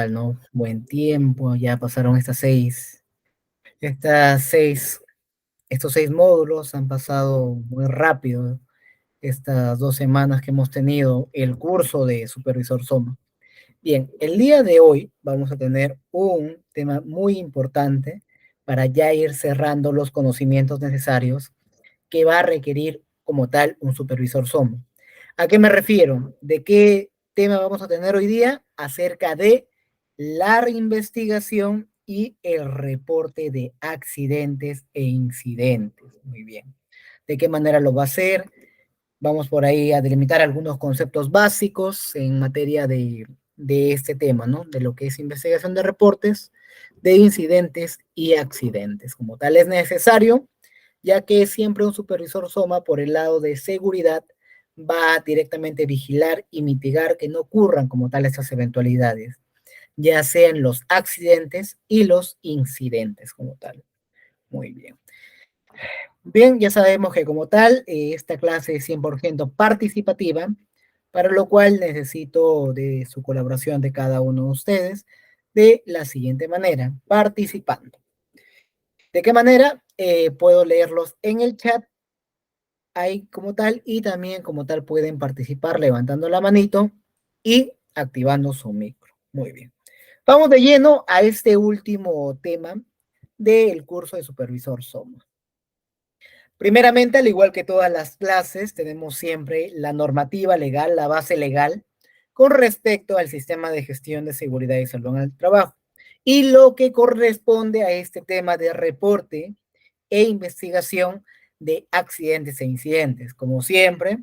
¿no? Buen tiempo, ya pasaron estas seis, estos 6 módulos han pasado muy rápido, estas 2 semanas que hemos tenido el curso de Supervisor Soma. Bien, el día de hoy vamos a tener un tema muy importante para ya ir cerrando los conocimientos necesarios que va a requerir como tal un supervisor SOMO. ¿A qué me refiero? ¿De qué tema vamos a tener hoy día? Acerca de la investigación y el reporte de accidentes e incidentes. Muy bien. ¿De qué manera lo va a hacer? Vamos por ahí a delimitar algunos conceptos básicos en materia de este tema, ¿no? De lo que es investigación de reportes, de incidentes y accidentes. Como tal, es necesario, ya que siempre un supervisor SOMA por el lado de seguridad va a directamente vigilar y mitigar que no ocurran como tal estas eventualidades, ya sean los accidentes y los incidentes como tal. Muy bien. Bien, ya sabemos que como tal, esta clase es 100% participativa, para lo cual necesito de su colaboración de cada uno de ustedes de la siguiente manera, participando. ¿De qué manera? Puedo leerlos en el chat ahí como tal y también como tal pueden participar levantando la manito y activando su micro. Muy bien. Vamos de lleno a este último tema del curso de supervisor SOMA. Primeramente, al igual que todas las clases, tenemos siempre la normativa legal, la base legal, con respecto al sistema de gestión de seguridad y salud en el trabajo. Y lo que corresponde a este tema de reporte e investigación de accidentes e incidentes. Como siempre,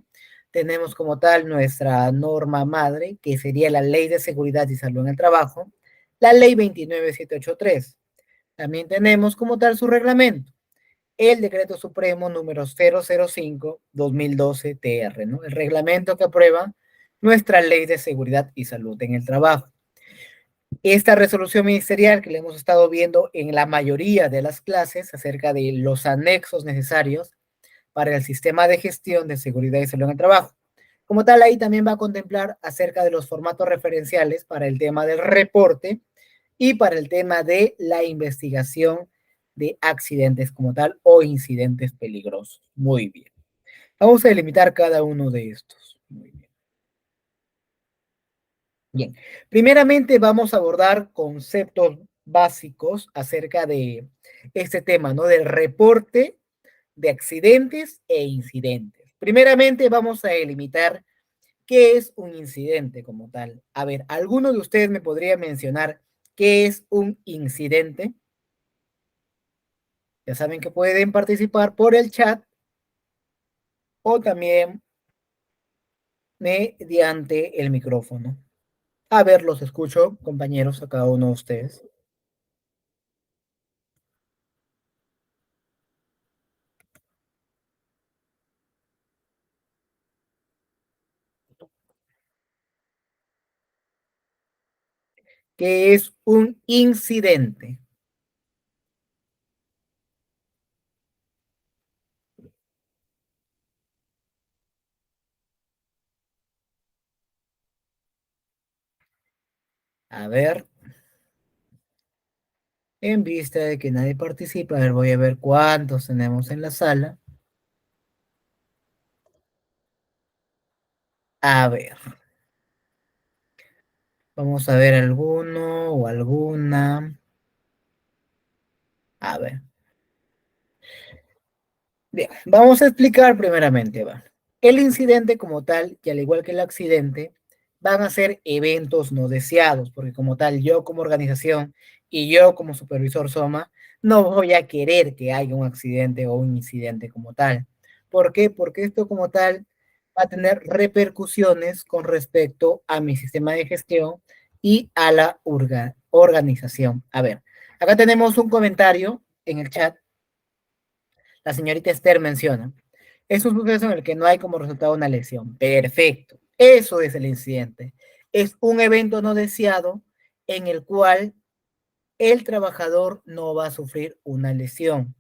tenemos como tal nuestra norma madre, que sería la Ley de Seguridad y Salud en el Trabajo, la Ley 29783. También tenemos como tal su reglamento, el Decreto Supremo número 005-2012 ¿no? El reglamento que aprueba nuestra Ley de Seguridad y Salud en el Trabajo. Esta resolución ministerial que le hemos estado viendo en la mayoría de las clases acerca de los anexos necesarios para el sistema de gestión de seguridad y salud en el trabajo. Como tal, ahí también va a contemplar acerca de los formatos referenciales para el tema del reporte y para el tema de la investigación de accidentes como tal o incidentes peligrosos. Muy bien. Vamos a delimitar cada uno de estos. Muy bien. Bien. Primeramente vamos a abordar conceptos básicos acerca de este tema, ¿no? Del reporte de accidentes e incidentes. Primeramente vamos a delimitar qué es un incidente como tal. A ver, ¿alguno de ustedes me podría mencionar qué es un incidente? Ya saben que pueden participar por el chat o también mediante el micrófono. A ver, los escucho, compañeros, a cada uno de ustedes. ¿Qué es un incidente? A ver, en vista de que nadie participa, a ver, voy a ver cuántos tenemos en la sala. A ver, vamos a ver alguno o alguna. A ver. Bien, vamos a explicar primeramente, va. El incidente como tal, y al igual que el accidente, van a ser eventos no deseados, porque como tal, yo como organización y yo como supervisor SOMA, no voy a querer que haya un accidente o un incidente como tal. ¿Por qué? Porque esto como tal va a tener repercusiones con respecto a mi sistema de gestión y a la organización. A ver, acá tenemos un comentario en el chat. La señorita Esther menciona, es un suceso en el que no hay como resultado una lesión. Perfecto. Eso es el incidente. Es un evento no deseado en el cual el trabajador no va a sufrir una lesión.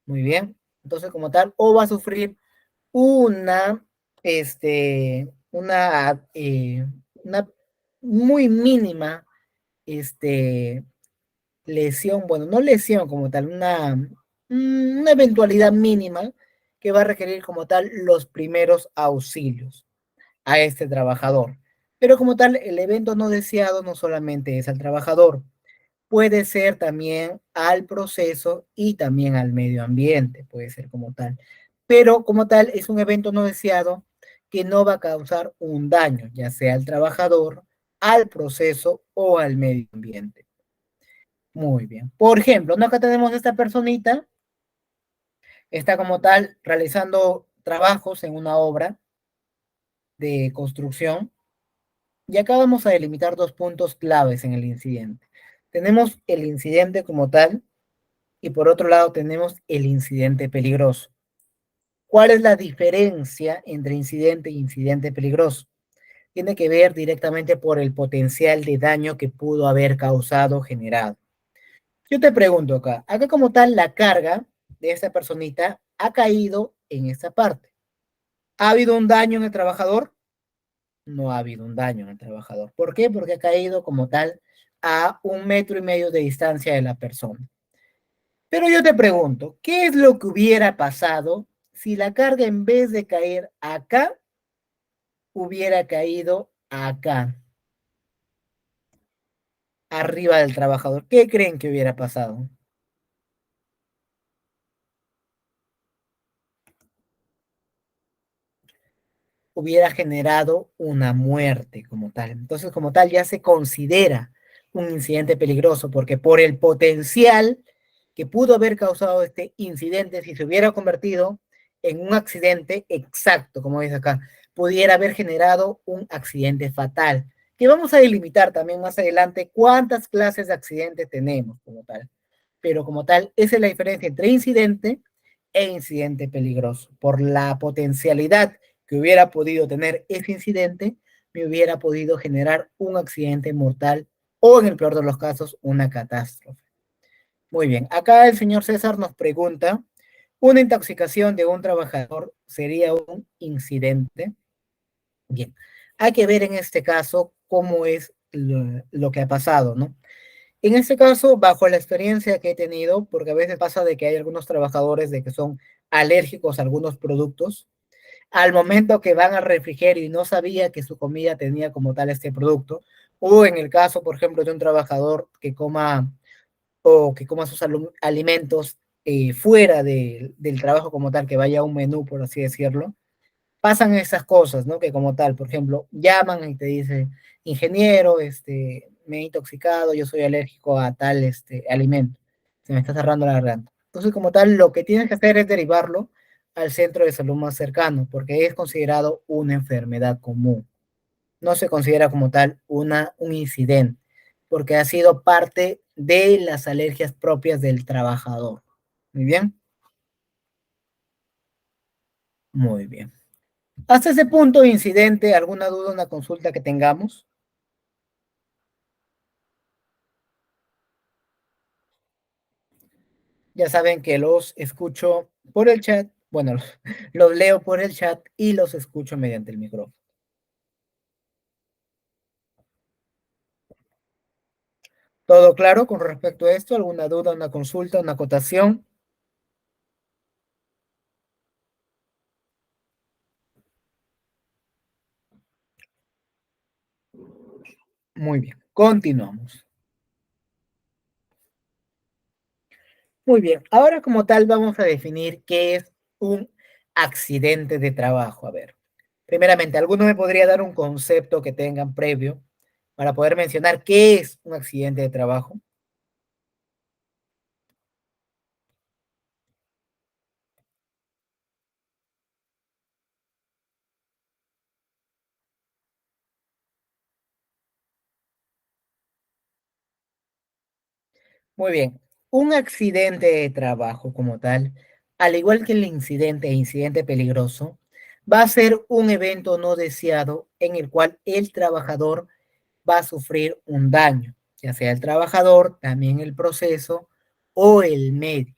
Muy bien. Entonces, como tal, o va a sufrir una, una muy mínima este, lesión, bueno, no lesión como tal, una eventualidad mínima que va a requerir como tal los primeros auxilios a este trabajador. Pero como tal, el evento no deseado no solamente es al trabajador, puede ser también al proceso y también al medio ambiente, puede ser como tal. Pero como tal, es un evento no deseado que no va a causar un daño, ya sea al trabajador, al proceso o al medio ambiente. Muy bien. Por ejemplo, ¿no? Acá tenemos esta personita, está como tal realizando trabajos en una obra de construcción y acá vamos a delimitar dos puntos claves en el incidente. Tenemos el incidente como tal y por otro lado tenemos el incidente peligroso. ¿Cuál es la diferencia entre incidente e incidente peligroso? Tiene que ver directamente por el potencial de daño que pudo haber causado, generado. Yo te pregunto acá como tal la carga de esta personita ha caído en esta parte. ¿Ha habido un daño en el trabajador? No ha habido un daño en el trabajador. ¿Por qué? Porque ha caído como tal a 1,5 metros de distancia de la persona. Pero yo te pregunto, ¿qué es lo que hubiera pasado si la carga en vez de caer acá, hubiera caído acá, arriba del trabajador? ¿Qué creen que hubiera pasado? Hubiera generado una muerte como tal. Entonces, como tal, ya se considera un incidente peligroso porque por el potencial que pudo haber causado este incidente, si se hubiera convertido en un accidente exacto, como dice acá, pudiera haber generado un accidente fatal, que vamos a delimitar también más adelante cuántas clases de accidentes tenemos como tal. Pero como tal, esa es la diferencia entre incidente e incidente peligroso. Por la potencialidad que hubiera podido tener ese incidente, me hubiera podido generar un accidente mortal o en el peor de los casos, una catástrofe. Muy bien, acá el señor César nos pregunta, ¿una intoxicación de un trabajador sería un incidente? Bien, hay que ver en este caso cómo es lo que ha pasado, ¿no? En este caso, bajo la experiencia que he tenido, porque a veces pasa de que hay algunos trabajadores de que son alérgicos a algunos productos, al momento que van al refrigerio y no sabía que su comida tenía como tal este producto, o en el caso, por ejemplo, de un trabajador que coma o que coma sus alimentos fuera del trabajo como tal, que vaya a un menú, por así decirlo, pasan esas cosas, ¿no? Que como tal, por ejemplo, llaman y te dicen, ingeniero, me he intoxicado, yo soy alérgico a tal alimento, se me está cerrando la garganta. Entonces, como tal, lo que tienes que hacer es derivarlo al centro de salud más cercano, porque es considerado una enfermedad común. No se considera como tal un incidente, porque ha sido parte de las alergias propias del trabajador. Muy bien, muy bien. Hasta ese punto, incidente, alguna duda, una consulta que tengamos. Ya saben que los escucho por el chat, bueno, los leo por el chat y los escucho mediante el micrófono. ¿Todo claro con respecto a esto? ¿Alguna duda, una consulta, una acotación? Muy bien, continuamos. Muy bien, ahora como tal vamos a definir qué es un accidente de trabajo. A ver, primeramente, ¿alguno me podría dar un concepto que tengan previo para poder mencionar qué es un accidente de trabajo? Muy bien. Un accidente de trabajo como tal, al igual que el incidente e incidente peligroso, va a ser un evento no deseado en el cual el trabajador va a sufrir un daño, ya sea el trabajador, también el proceso o el medio,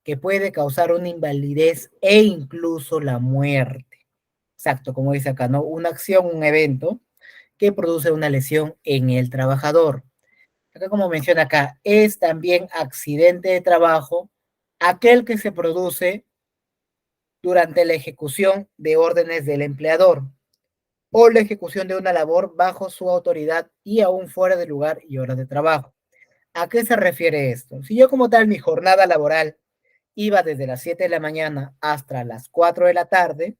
que puede causar una invalidez e incluso la muerte. Exacto, como dice acá, ¿no? Una acción, un evento que produce una lesión en el trabajador. acá como menciona acá, es también accidente de trabajo aquel que se produce durante la ejecución de órdenes del empleador o la ejecución de una labor bajo su autoridad y aún fuera de lugar y horas de trabajo. ¿A qué se refiere esto? Si yo como tal mi jornada laboral iba desde las 7 de la mañana hasta las 4 de la tarde,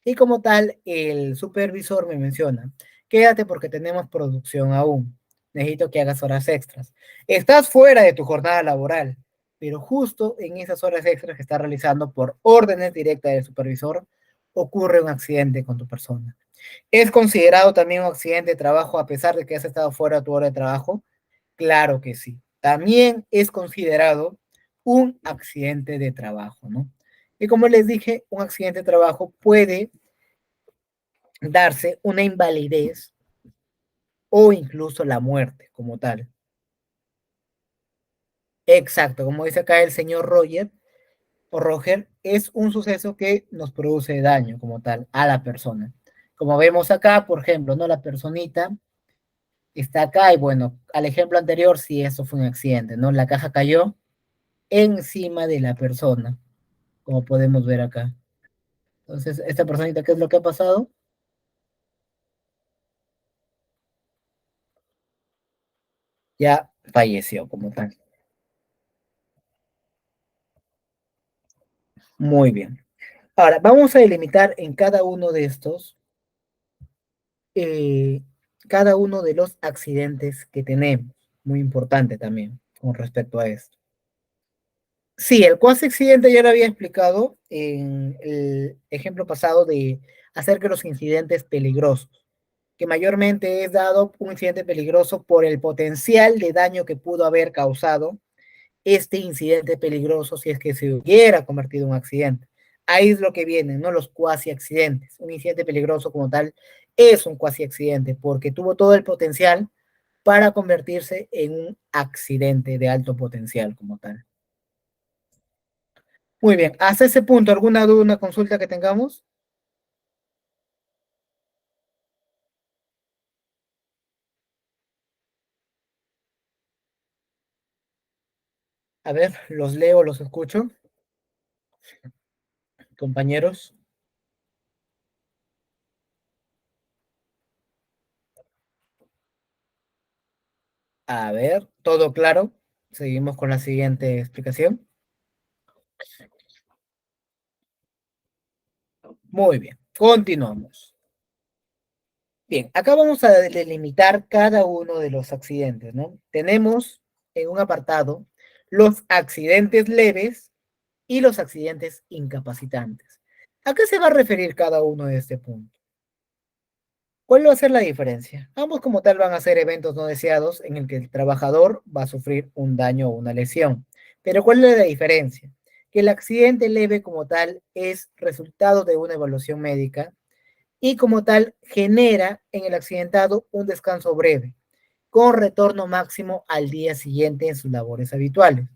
y como tal, el supervisor me menciona, quédate porque tenemos producción aún. Necesito que hagas horas extras. Estás fuera de tu jornada laboral, pero justo en esas horas extras que estás realizando por órdenes directas del supervisor, ocurre un accidente con tu persona. ¿Es considerado también un accidente de trabajo a pesar de que has estado fuera de tu hora de trabajo? Claro que sí. También es considerado un accidente de trabajo, ¿no? Y como les dije, un accidente de trabajo puede darse una invalidez o incluso la muerte como tal. Exacto, como dice acá el señor Roger o Roger, es un suceso que nos produce daño como tal a la persona. Como vemos acá, por ejemplo, ¿no? La personita está acá y bueno, al ejemplo anterior, sí, eso fue un accidente, ¿no? La caja cayó encima de la persona, como podemos ver acá. Entonces, esta personita, ¿qué es lo que ha pasado? Ya falleció como tal. Muy bien. Ahora, vamos a delimitar en eh, cada uno de los accidentes que tenemos. Muy importante también con respecto a esto. Sí, el cuasi accidente ya lo había explicado en el ejemplo pasado de acerca de los incidentes peligrosos, que mayormente es dado un incidente peligroso por el potencial de daño que pudo haber causado este incidente peligroso si es que se hubiera convertido en un accidente. Ahí es lo que vienen, ¿no? Los cuasi accidentes. Un incidente peligroso como tal es un cuasi accidente porque tuvo todo el potencial para convertirse en un accidente de alto potencial como tal. Muy bien, hasta ese punto, ¿alguna duda, una consulta que tengamos? A ver, los leo, los escucho, compañeros. A ver, todo claro. Seguimos con la siguiente explicación. Muy bien, continuamos. Bien, acá vamos a delimitar cada uno de los accidentes, ¿no? Tenemos en un apartado los accidentes leves y los accidentes incapacitantes. ¿A qué se va a referir cada uno de este punto? ¿Cuál va a ser la diferencia? Ambos como tal van a ser eventos no deseados en el que el trabajador va a sufrir un daño o una lesión. Pero ¿cuál es la diferencia? Que el accidente leve como tal es resultado de una evaluación médica y como tal genera en el accidentado un descanso breve, con retorno máximo al día siguiente en sus labores habituales.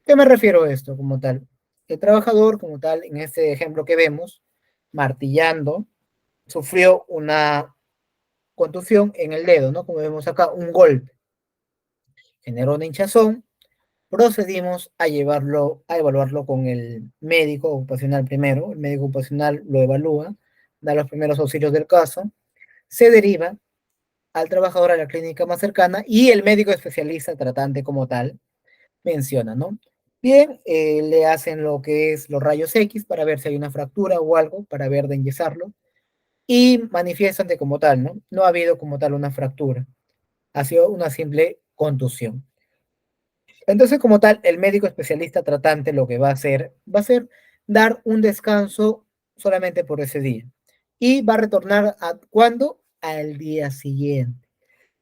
¿Qué me refiero a esto como tal? El trabajador como tal, en este ejemplo que vemos, martillando, sufrió una contusión en el dedo, ¿no? Como vemos acá, un golpe, generó una hinchazón, procedimos a llevarlo, a evaluarlo con el médico ocupacional primero, el médico ocupacional lo evalúa, da los primeros auxilios del caso, se deriva al trabajador a la clínica más cercana y el médico especialista tratante como tal menciona, ¿no? Bien, le hacen lo que es los rayos X para ver si hay una fractura o algo, para ver de enyesarlo, y manifiestan de como tal, ¿no? No ha habido como tal una fractura, ha sido una simple contusión. Entonces, como tal, el médico especialista tratante lo que va a ser dar un descanso solamente por ese día. Y va a retornar a cuándo? Al día siguiente.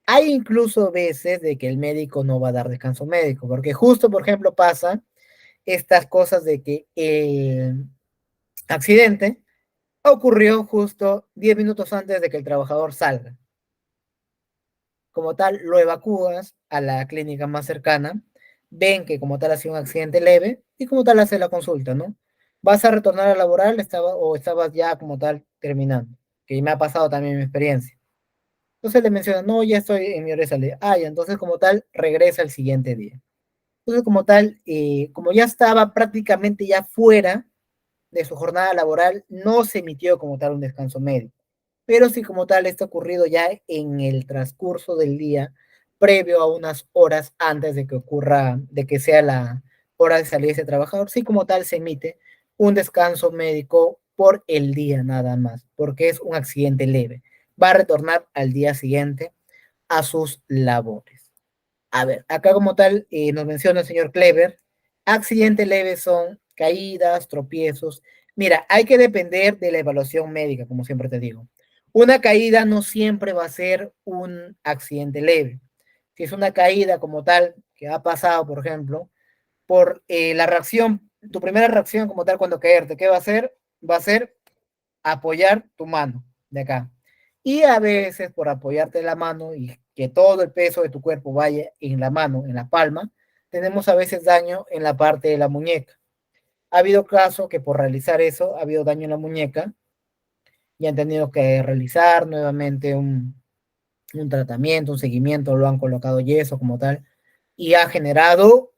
Hay incluso veces de que el médico no va a dar descanso médico, porque justo, por ejemplo, pasa estas cosas de que el accidente ocurrió justo 10 minutos antes de que el trabajador salga. Como tal, lo evacúas a la clínica más cercana, ven que como tal ha sido un accidente leve y como tal hace la consulta, ¿no? ¿Vas a retornar a laboral o estabas ya como tal terminando? Que me ha pasado también mi experiencia. Entonces le menciona, no, ya estoy en mi hora de salida. Ah, ya, entonces como tal, regresa el siguiente día. Entonces como tal, como ya estaba prácticamente ya fuera de su jornada laboral, no se emitió como tal un descanso médico. Pero si como tal está ocurrido ya en el transcurso del día, previo a unas horas antes de que ocurra, de que sea la hora de salir de ese trabajador, sí como tal se emite un descanso médico por el día nada más, porque es un accidente leve. Va a retornar al día siguiente a sus labores. A ver, acá como tal nos menciona el señor Kleber, accidentes leves son caídas, tropiezos. Mira, hay que depender de la evaluación médica, como siempre te digo. Una caída no siempre va a ser un accidente leve. Si es una caída como tal, que ha pasado, por ejemplo, por la reacción, tu primera reacción como tal cuando caerte, ¿qué va a hacer? Va a ser apoyar tu mano de acá. Y a veces por apoyarte la mano y que todo el peso de tu cuerpo vaya en la mano, en la palma, tenemos a veces daño en la parte de la muñeca. Ha habido casos que por realizar eso ha habido daño en la muñeca y han tenido que realizar nuevamente un tratamiento, un seguimiento, lo han colocado yeso como tal y ha generado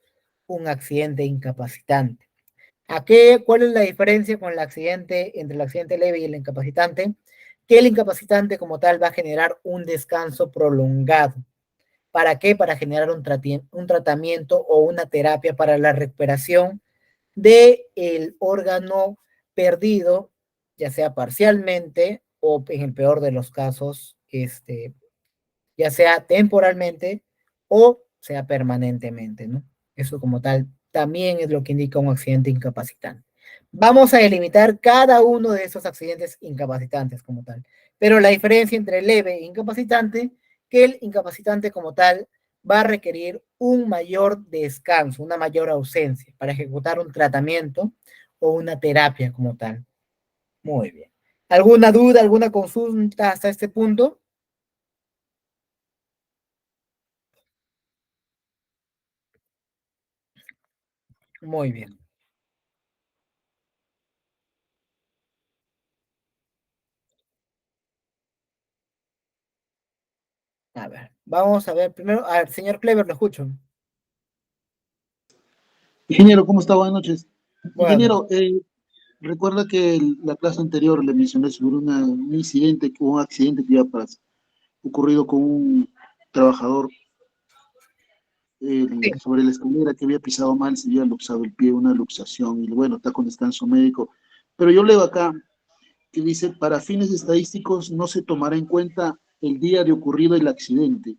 un accidente incapacitante. ¿A qué? ¿Cuál es la diferencia con el accidente entre el accidente leve y el incapacitante? Que el incapacitante como tal va a generar un descanso prolongado. ¿Para qué? Para generar un tratamiento o una terapia para la recuperación del órgano perdido, ya sea parcialmente o en el peor de los casos, ya sea temporalmente o sea permanentemente, ¿no? Eso como tal también es lo que indica un accidente incapacitante. Vamos a delimitar cada uno de esos accidentes incapacitantes como tal. Pero la diferencia entre leve e incapacitante, que el incapacitante como tal va a requerir un mayor descanso, una mayor ausencia para ejecutar un tratamiento o una terapia como tal. Muy bien. ¿Alguna duda, alguna consulta hasta este punto? Muy bien. A ver, vamos a ver primero. A ver, señor Clever, lo escucho. Ingeniero, ¿cómo está? Buenas noches. Buenas noches. Ingeniero, recuerda que la clase anterior le mencioné sobre un incidente, un accidente que había ocurrido con un trabajador Sí. sobre la escalera que había pisado mal, se había luxado el pie, una luxación, y bueno, está con descanso médico. Pero yo leo acá que dice, para fines estadísticos no se tomará en cuenta el día de ocurrido el accidente.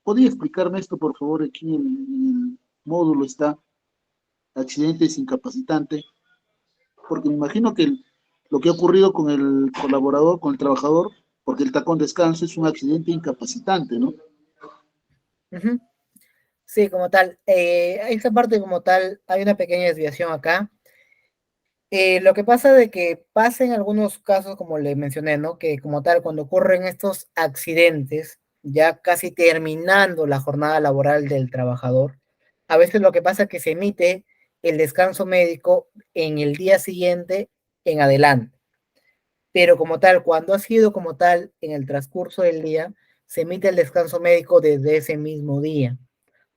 ¿Podría explicarme esto, por favor? Aquí en el módulo está accidentes incapacitante, porque me imagino que lo que ha ocurrido con el colaborador, con el trabajador, porque él está con descanso, es un accidente incapacitante, ¿no? Ujú. Sí, como tal. Esta parte como tal, hay una pequeña desviación acá. Lo que pasa de que pasa en algunos casos, como le mencioné, ¿no? Que como tal, cuando ocurren estos accidentes, ya casi terminando la jornada laboral del trabajador, a veces lo que pasa es que se emite el descanso médico en el día siguiente en adelante. Pero como tal, cuando ha sido como tal en el transcurso del día, se emite el descanso médico desde ese mismo día.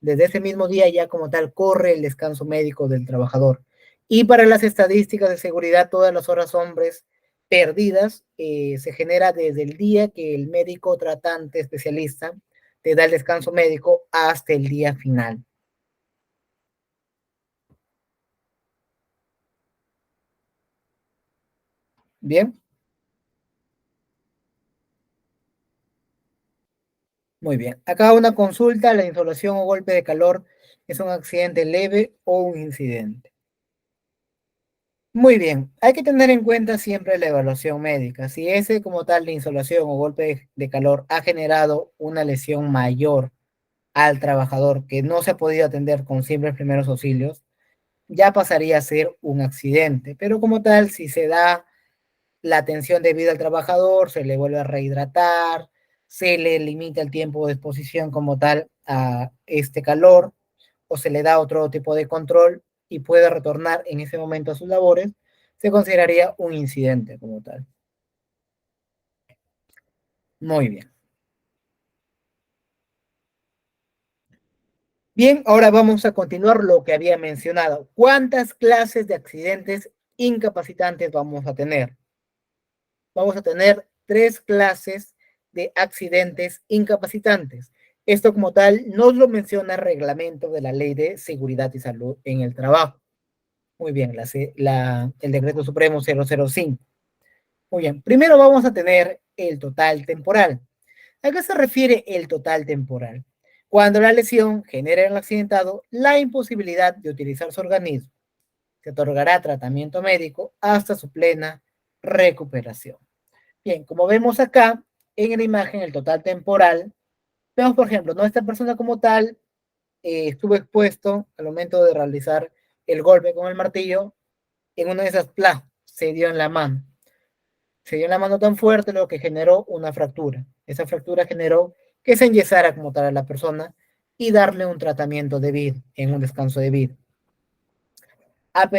Desde ese mismo día ya como tal corre el descanso médico del trabajador. Y para las estadísticas de seguridad, todas las horas hombres perdidas se genera desde el día que el médico tratante especialista te da el descanso médico hasta el día final. Bien, muy bien. Acá una consulta, la insolación o golpe de calor es un accidente leve o un incidente. Muy bien, hay que tener en cuenta siempre la evaluación médica. Si ese como tal de insolación o golpe de calor ha generado una lesión mayor al trabajador que no se ha podido atender con simples primeros auxilios, ya pasaría a ser un accidente. Pero como tal, si se da la atención debida al trabajador, se le vuelve a rehidratar, se le limita el tiempo de exposición como tal a este calor, o se le da otro tipo de control y puede retornar en ese momento a sus labores, se consideraría un incidente como tal. Muy bien. Bien, ahora vamos a continuar lo que había mencionado. ¿Cuántas clases de accidentes incapacitantes vamos a tener? Vamos a tener 3 clases de accidentes incapacitantes. Esto como tal nos lo menciona el reglamento de la Ley de Seguridad y Salud en el Trabajo. Muy bien, el Decreto Supremo 005. Muy bien, primero vamos a tener el total temporal. ¿A qué se refiere el total temporal? Cuando la lesión genera en el accidentado la imposibilidad de utilizar su organismo, se otorgará tratamiento médico hasta su plena recuperación. Bien, como vemos acá en la imagen, el total temporal, vemos por ejemplo, ¿no? Esta persona como tal estuvo expuesto al momento de realizar el golpe con el martillo en una de esas plas, se dio en la mano. Se dio en la mano tan fuerte lo que generó una fractura. Esa fractura generó que se enyesara como tal a la persona y darle un tratamiento debido, en un descanso debido. Ha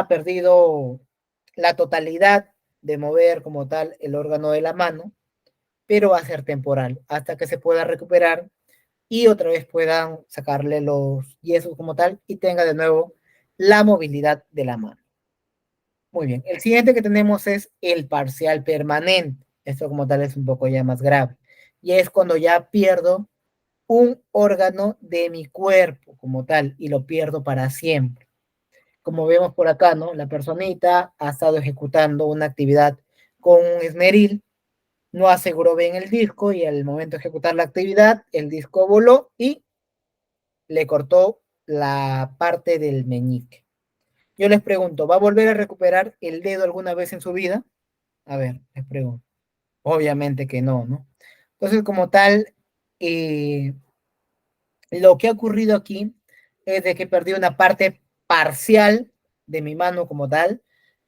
perdido la totalidad de mover como tal el órgano de la mano, pero va a ser temporal hasta que se pueda recuperar y otra vez puedan sacarle los yesos como tal y tenga de nuevo la movilidad de la mano. Muy bien, el siguiente que tenemos es el parcial permanente. Esto como tal es un poco ya más grave. Y es cuando ya pierdo un órgano de mi cuerpo como tal y lo pierdo para siempre. Como vemos por acá, ¿no? La personita ha estado ejecutando una actividad con un esmeril, no aseguró bien el disco y al momento de ejecutar la actividad, el disco voló y le cortó la parte del meñique. Yo les pregunto, ¿va a volver a recuperar el dedo alguna vez en su vida? A ver, les pregunto. Obviamente que no, ¿no? Entonces, como tal, eh, lo que ha ocurrido aquí es de que perdí una parte parcial de mi mano como tal,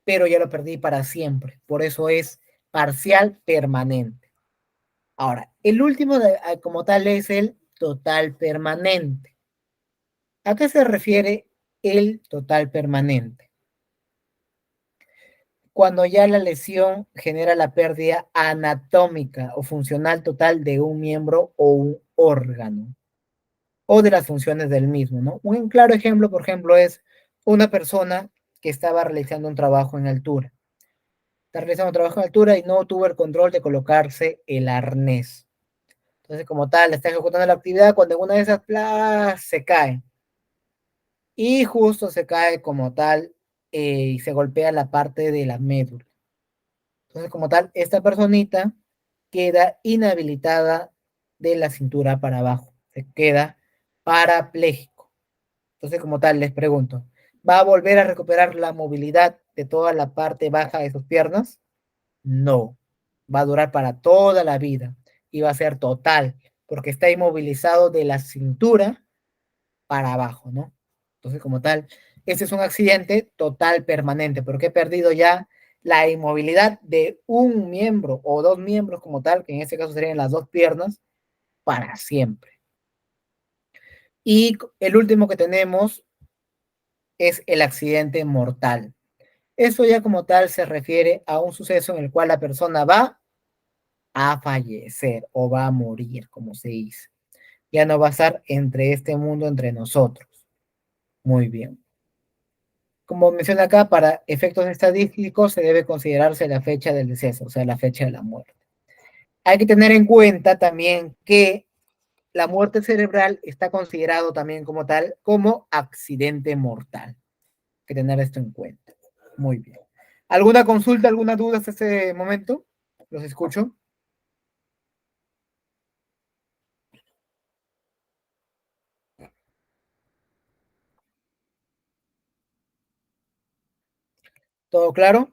pero ya lo perdí para siempre. Por eso es parcial permanente. Ahora, el último como tal es el total permanente. ¿A qué se refiere el total permanente? Cuando ya la lesión genera la pérdida anatómica o funcional total de un miembro o un órgano, o de las funciones del mismo, ¿no? Un claro ejemplo, por ejemplo, es una persona que estaba realizando un trabajo en altura. Está realizando un trabajo en altura y no tuvo el control de colocarse el arnés. Entonces, como tal, está ejecutando la actividad cuando una de esas se cae. Y justo se cae como tal y se golpea la parte de la médula. Entonces, como tal, esta personita queda inhabilitada de la cintura para abajo. Se queda parapléjico. Entonces, como tal, les pregunto, ¿va a volver a recuperar la movilidad de toda la parte baja de sus piernas? No. Va a durar para toda la vida y va a ser total, porque está inmovilizado de la cintura para abajo, ¿no? Entonces, como tal, este es un accidente total permanente, porque he perdido ya la inmovilidad de un miembro o dos miembros como tal, que en este caso serían las dos piernas, para siempre. Y el último que tenemos es el accidente mortal. Eso ya como tal se refiere a un suceso en el cual la persona va a fallecer o va a morir, como se dice. Ya no va a estar entre este mundo, entre nosotros. Muy bien. Como menciona acá, para efectos estadísticos se debe considerarse la fecha del deceso, o sea, la fecha de la muerte. Hay que tener en cuenta también que la muerte cerebral está considerado también como tal, como accidente mortal. Hay que tener esto en cuenta. Muy bien. ¿Alguna consulta, alguna duda hasta este momento? Los escucho. ¿Todo claro?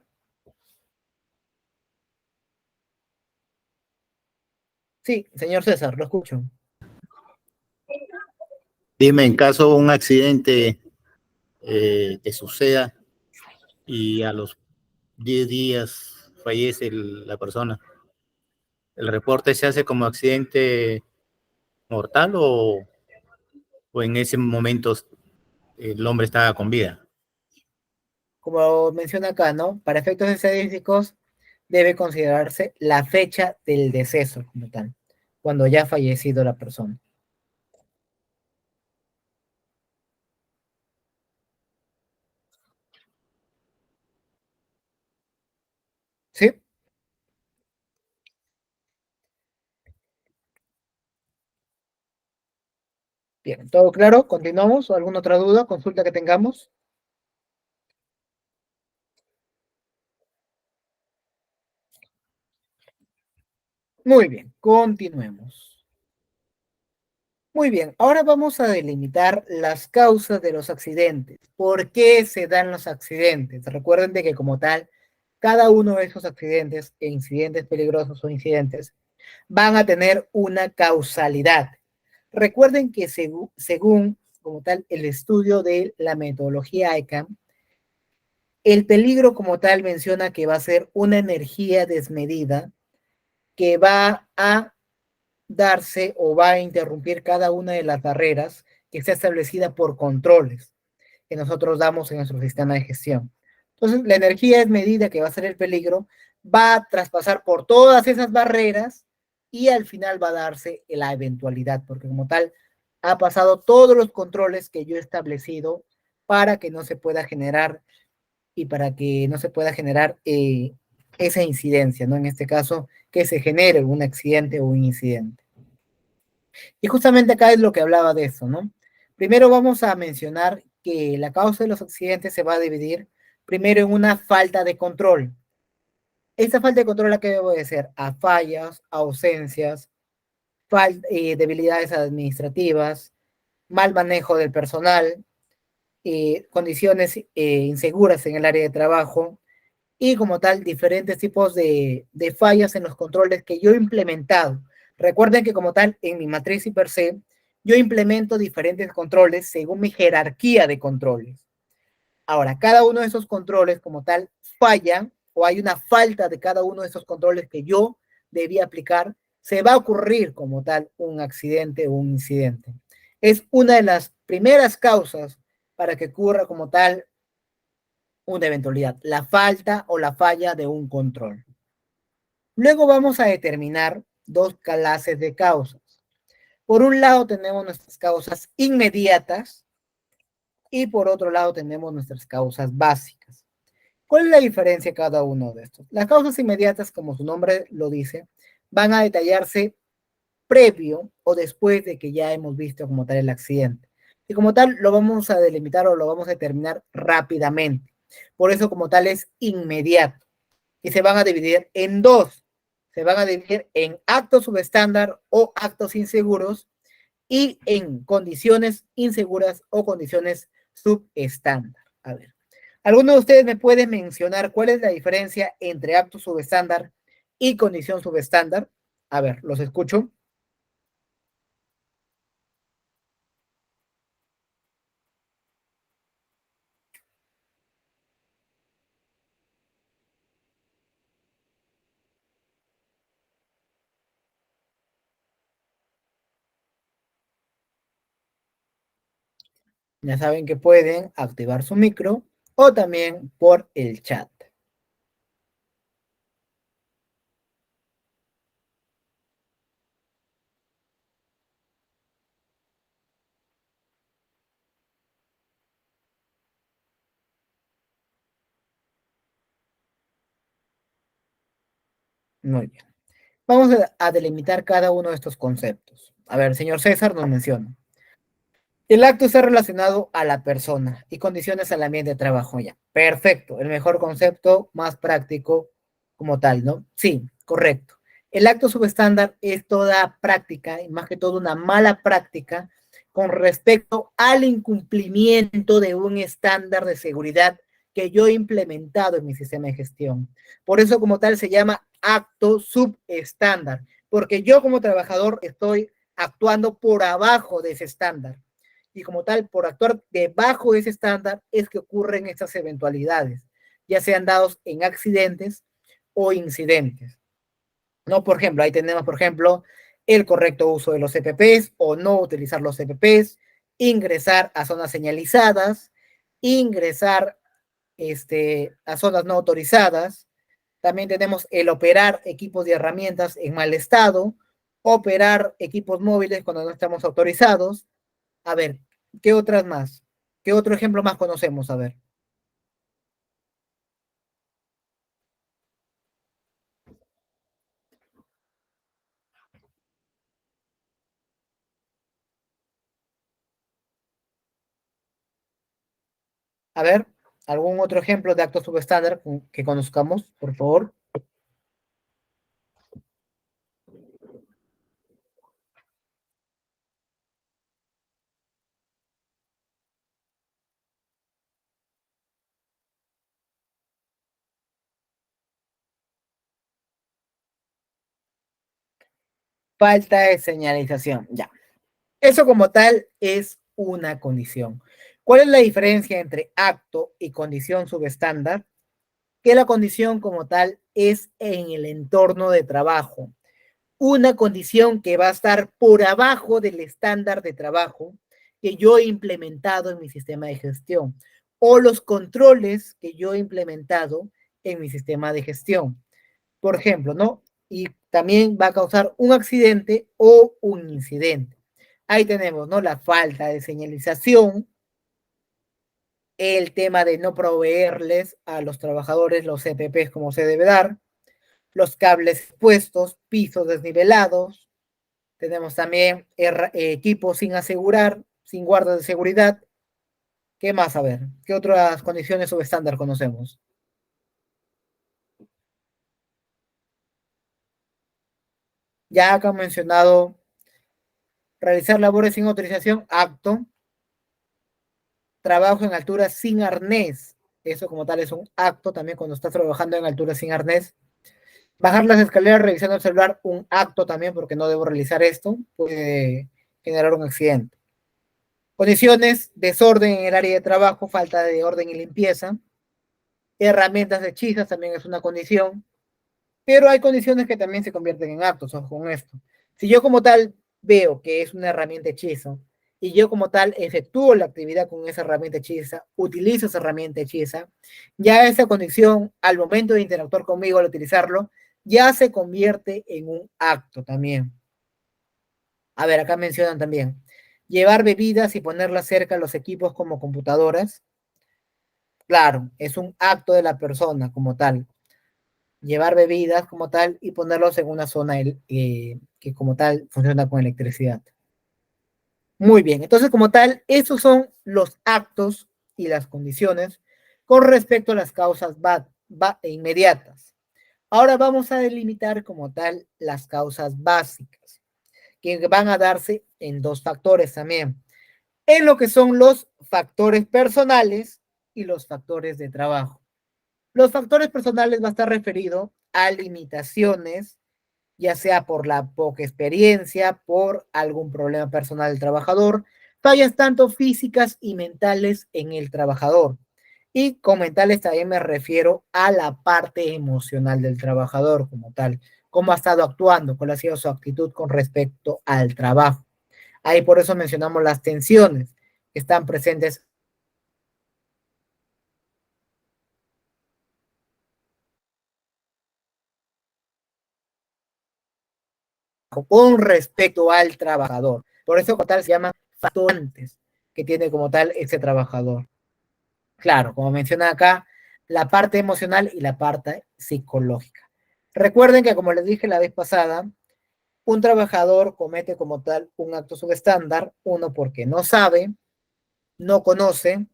Sí, señor César, lo escucho. Dime, en caso de un accidente que suceda y a los 10 días fallece la persona, ¿el reporte se hace como accidente mortal o en ese momento el hombre estaba con vida? Como menciona acá, ¿no? Para efectos estadísticos debe considerarse la fecha del deceso como tal, cuando ya ha fallecido la persona. Bien, ¿todo claro? ¿Continuamos? ¿Alguna otra duda, consulta que tengamos? Muy bien, continuemos. Muy bien, ahora vamos a delimitar las causas de los accidentes. ¿Por qué se dan los accidentes? Recuerden de que como tal, cada uno de esos accidentes e incidentes peligrosos o incidentes van a tener una causalidad. Recuerden que según como tal el estudio de la metodología ICANN, el peligro como tal menciona que va a ser una energía desmedida que va a darse o va a interrumpir cada una de las barreras que está establecida por controles que nosotros damos en nuestro sistema de gestión. Entonces, la energía desmedida que va a ser el peligro va a traspasar por todas esas barreras y al final va a darse la eventualidad, porque como tal ha pasado todos los controles que yo he establecido para que no se pueda generar y para que no se pueda generar esa incidencia, ¿no? En este caso, que se genere un accidente o un incidente. Y justamente acá es lo que hablaba de eso, ¿no? Primero vamos a mencionar que la causa de los accidentes se va a dividir primero en una falta de control. Esta falta de control, ¿a qué debe obedecer? A fallas, a ausencias, debilidades administrativas, mal manejo del personal, condiciones inseguras en el área de trabajo, y como tal diferentes tipos de fallas en los controles que yo he implementado. Recuerden que como tal en mi matriz y per se, yo implemento diferentes controles según mi jerarquía de controles. Ahora, cada uno de esos controles como tal falla o hay una falta de cada uno de esos controles que yo debía aplicar, se va a ocurrir como tal un accidente o un incidente. Es una de las primeras causas para que ocurra como tal una eventualidad, la falta o la falla de un control. Luego vamos a determinar dos clases de causas. Por un lado tenemos nuestras causas inmediatas y por otro lado tenemos nuestras causas básicas. ¿Cuál es la diferencia de cada uno de estos? Las causas inmediatas, como su nombre lo dice, van a detallarse previo o después de que ya hemos visto como tal el accidente. Y como tal lo vamos a delimitar o lo vamos a determinar rápidamente. Por eso como tal es inmediato. Y se van a dividir en dos. Se van a dividir en actos subestándar o actos inseguros y en condiciones inseguras o condiciones subestándar. A ver, ¿alguno de ustedes me puede mencionar cuál es la diferencia entre acto subestándar y condición subestándar? A ver, los escucho. Ya saben que pueden activar su micro o también por el chat. Muy bien. Vamos a delimitar cada uno de estos conceptos. A ver, señor César nos menciona. El acto está relacionado a la persona y condiciones al ambiente de trabajo ya. Perfecto, el mejor concepto, más práctico como tal, ¿no? Sí, correcto. El acto subestándar es toda práctica, y más que todo una mala práctica, con respecto al incumplimiento de un estándar de seguridad que yo he implementado en mi sistema de gestión. Por eso como tal se llama acto subestándar, porque yo como trabajador estoy actuando por abajo de ese estándar y como tal, por actuar debajo de ese estándar es que ocurren estas eventualidades, ya sean dados en accidentes o incidentes. ¿No? Por ejemplo, ahí tenemos, por ejemplo, el correcto uso de los CPPs o no utilizar los CPPs, ingresar a zonas señalizadas, ingresar a zonas no autorizadas. También tenemos el operar equipos y herramientas en mal estado, operar equipos móviles cuando no estamos autorizados. A ver, ¿qué otras más? ¿Qué otro ejemplo más conocemos? A ver. A ver, ¿algún otro ejemplo de acto subestándar que conozcamos, por favor? Falta de señalización, ya. Eso como tal es una condición. ¿Cuál es la diferencia entre acto y condición subestándar? Que la condición como tal es en el entorno de trabajo. Una condición que va a estar por abajo del estándar de trabajo que yo he implementado en mi sistema de gestión o los controles que yo he implementado en mi sistema de gestión. Por ejemplo, ¿no? Y también va a causar un accidente o un incidente. Ahí tenemos, ¿no? La falta de señalización, el tema de no proveerles a los trabajadores los CPPs como se debe dar, los cables puestos, pisos desnivelados, tenemos también equipos sin asegurar, sin guardas de seguridad. ¿Qué más? A ver, ¿qué otras condiciones subestándar conocemos? Ya acá han mencionado realizar labores sin autorización, acto, trabajo en altura sin arnés. Eso como tal es un acto también cuando estás trabajando en altura sin arnés. Bajar las escaleras revisando el celular, un acto también porque no debo realizar esto, puede generar un accidente. Condiciones, desorden en el área de trabajo, falta de orden y limpieza. Herramientas hechizas también es una condición, pero hay condiciones que también se convierten en actos, ojo con esto. Si yo como tal veo que es una herramienta hechizo y yo como tal efectúo la actividad con esa herramienta hechiza, utilizo esa herramienta hechiza, ya esa condición al momento de interactuar conmigo al utilizarlo, ya se convierte en un acto también. A ver, acá mencionan también, llevar bebidas y ponerlas cerca a los equipos como computadoras. Claro, es un acto de la persona como tal. Llevar bebidas como tal y ponerlos en una zona que como tal funciona con electricidad. Muy bien, entonces como tal, esos son los actos y las condiciones con respecto a las causas inmediatas. Ahora vamos a delimitar como tal las causas básicas, que van a darse en dos factores también, en lo que son los factores personales y los factores de trabajo. Los factores personales va a estar referido a limitaciones, ya sea por la poca experiencia, por algún problema personal del trabajador, fallas tanto físicas y mentales en el trabajador. Y con mentales también me refiero a la parte emocional del trabajador como tal, cómo ha estado actuando, cuál ha sido su actitud con respecto al trabajo. Ahí por eso mencionamos las tensiones que están presentes con respecto al trabajador. Por eso como tal se llaman factores que tiene como tal ese trabajador. Claro, como menciona acá, la parte emocional y la parte psicológica. Recuerden que como les dije la vez pasada, un trabajador comete como tal un acto subestándar, uno porque no sabe, no conoce,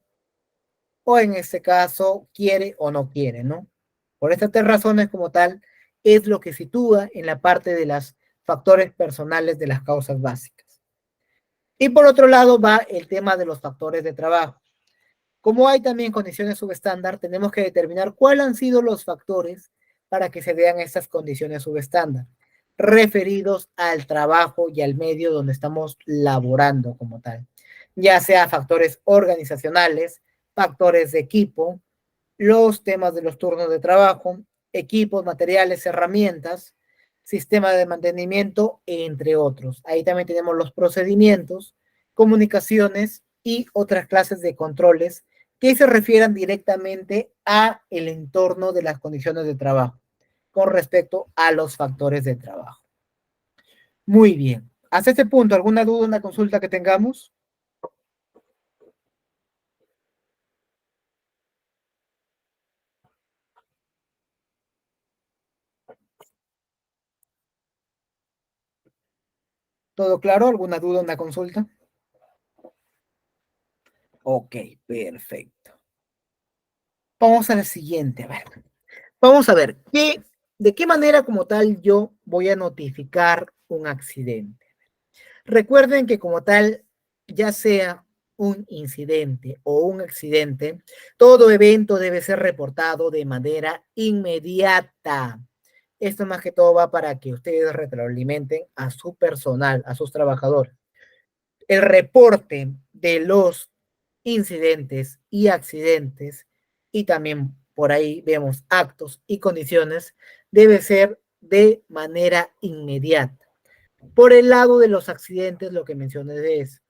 o en este caso quiere o no quiere, ¿no? Por estas tres razones como tal, es lo que sitúa en la parte de los factores personales de las causas básicas. Y por otro lado va el tema de los factores de trabajo. Como hay también condiciones subestándar, tenemos que determinar cuáles han sido los factores para que se vean estas condiciones subestándar, referidos al trabajo y al medio donde estamos laborando como tal, ya sea factores organizacionales, factores de equipo, los temas de los turnos de trabajo, equipos, materiales, herramientas, sistema de mantenimiento, entre otros. Ahí también tenemos los procedimientos, comunicaciones y otras clases de controles que se refieran directamente a el entorno de las condiciones de trabajo con respecto a los factores de trabajo. Muy bien. Hasta este punto, ¿alguna duda, una consulta que tengamos? ¿Todo claro? ¿Alguna duda, una consulta? Ok, perfecto. Vamos a la siguiente, a ver. Vamos a ver, ¿de qué manera como tal yo voy a notificar un accidente? Recuerden que como tal, ya sea un incidente o un accidente, todo evento debe ser reportado de manera inmediata. Esto más que todo va para que ustedes retroalimenten a su personal, a sus trabajadores. El reporte de los incidentes y accidentes, y también por ahí vemos actos y condiciones, debe ser de manera inmediata. Por el lado de los accidentes, lo que mencioné es,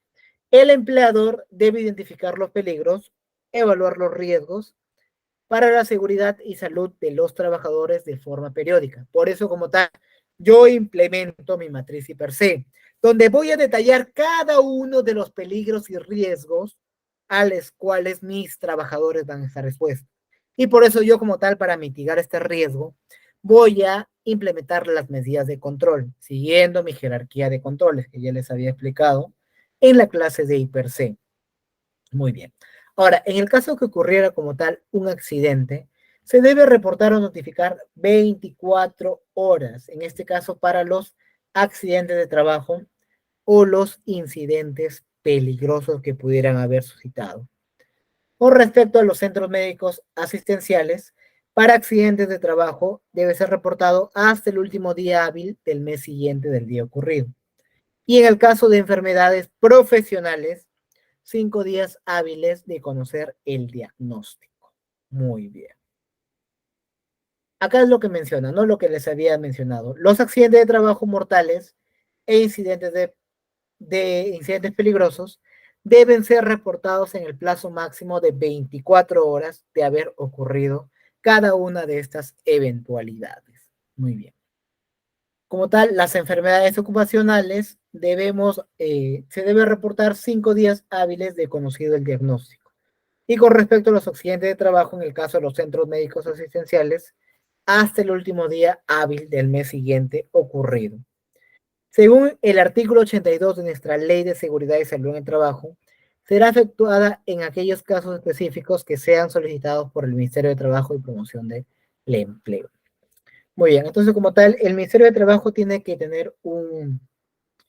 el empleador debe identificar los peligros, evaluar los riesgos para la seguridad y salud de los trabajadores de forma periódica. Por eso, como tal, yo implemento mi matriz per se, donde voy a detallar cada uno de los peligros y riesgos a los cuales mis trabajadores van a estar expuestos. Y por eso yo como tal, para mitigar este riesgo, voy a implementar las medidas de control, siguiendo mi jerarquía de controles que ya les había explicado en la clase de I+C. Muy bien. Ahora, en el caso que ocurriera como tal un accidente, se debe reportar o notificar 24 horas, en este caso para los accidentes de trabajo o los incidentes peligrosos que pudieran haber suscitado. Con respecto a los centros médicos asistenciales, para accidentes de trabajo debe ser reportado hasta el último día hábil del mes siguiente del día ocurrido. Y en el caso de enfermedades profesionales, 5 días hábiles de conocer el diagnóstico. Muy bien. Acá es lo que menciona, ¿no? Lo que les había mencionado. Los accidentes de trabajo mortales e incidentes de incidentes peligrosos deben ser reportados en el plazo máximo de 24 horas de haber ocurrido cada una de estas eventualidades. Muy bien. Como tal, las enfermedades ocupacionales se debe reportar 5 días hábiles de conocido el diagnóstico. Y con respecto a los accidentes de trabajo, en el caso de los centros médicos asistenciales, hasta el último día hábil del mes siguiente ocurrido. Según el artículo 82 de nuestra Ley de Seguridad y Salud en el Trabajo, será efectuada en aquellos casos específicos que sean solicitados por el Ministerio de Trabajo y Promoción del Empleo. Muy bien, entonces como tal, el Ministerio de Trabajo tiene que tener un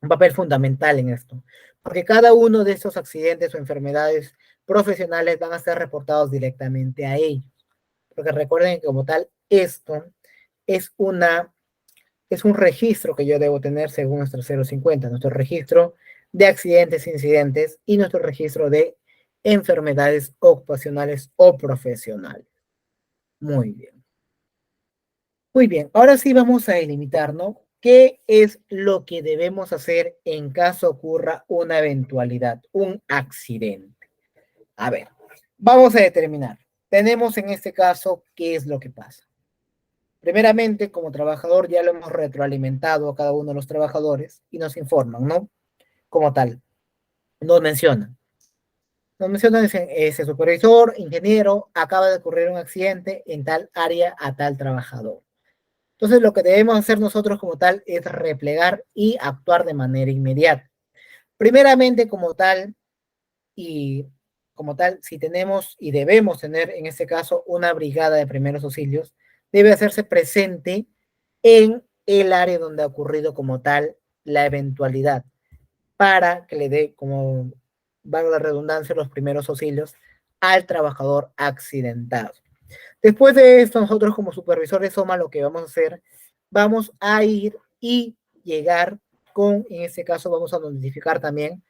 papel fundamental en esto, porque cada uno de estos accidentes o enfermedades profesionales van a ser reportados directamente a ellos, porque recuerden que como tal, esto es es un registro que yo debo tener según nuestro 050, nuestro registro de accidentes, incidentes y nuestro registro de enfermedades ocupacionales o profesionales. Muy bien. Muy bien, ahora sí vamos a delimitar, ¿no? ¿Qué es lo que debemos hacer en caso ocurra una eventualidad, un accidente? A ver, vamos a determinar. Tenemos en este caso qué es lo que pasa. Primeramente, como trabajador ya lo hemos retroalimentado a cada uno de los trabajadores y nos informan, ¿no? Como tal, nos mencionan. Nos mencionan, dicen, ese supervisor, ingeniero, acaba de ocurrir un accidente en tal área a tal trabajador. Entonces, lo que debemos hacer nosotros como tal es replegar y actuar de manera inmediata. Primeramente, como tal, si tenemos y debemos tener en este caso una brigada de primeros auxilios, debe hacerse presente en el área donde ha ocurrido como tal la eventualidad para que le dé, como valga la redundancia, los primeros auxilios al trabajador accidentado. Después de esto, nosotros como supervisores SOMA lo que vamos a hacer, vamos a ir y llegar en este caso vamos a notificar también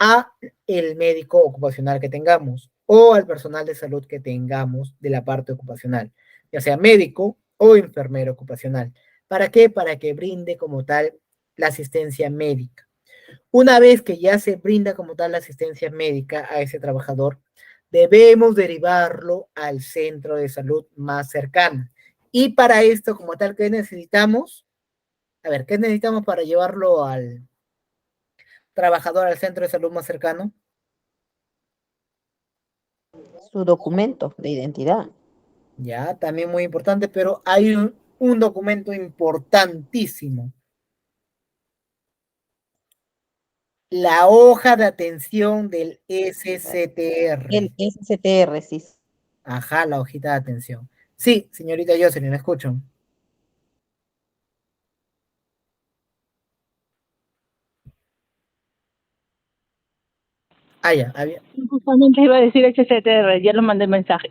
a el médico ocupacional que tengamos o al personal de salud que tengamos de la parte ocupacional, ya sea médico o enfermero ocupacional. ¿Para qué? Para que brinde como tal la asistencia médica. Una vez que ya se brinda como tal la asistencia médica a ese trabajador, debemos derivarlo al centro de salud más cercano. Y para esto, como tal, ¿qué necesitamos? A ver, ¿qué necesitamos para llevarlo al trabajador al centro de salud más cercano? Su documento de identidad. Ya, también muy importante, pero hay un documento importantísimo. La hoja de atención del El SCTR. SCTR, sí. Ajá, la hojita de atención. Sí, señorita Jocelyn, escucho. Ah, ya, había. Justamente iba a decir HCTR, ya lo mandé mensaje.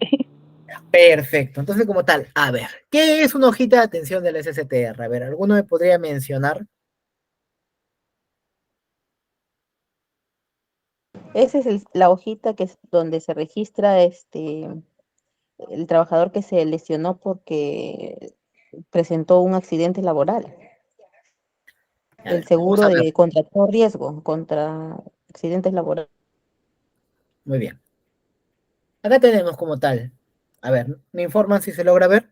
Perfecto. Entonces, como tal, a ver, ¿qué es una hojita de atención del SSTR? A ver, ¿alguno me podría mencionar? Esa es la hojita que es donde se registra el trabajador que se lesionó porque presentó un accidente laboral. A El ver, vamos seguro a ver. de contra todo riesgo, contra accidentes laborales. Muy bien. Acá tenemos como tal. A ver, ¿me informan si se logra ver?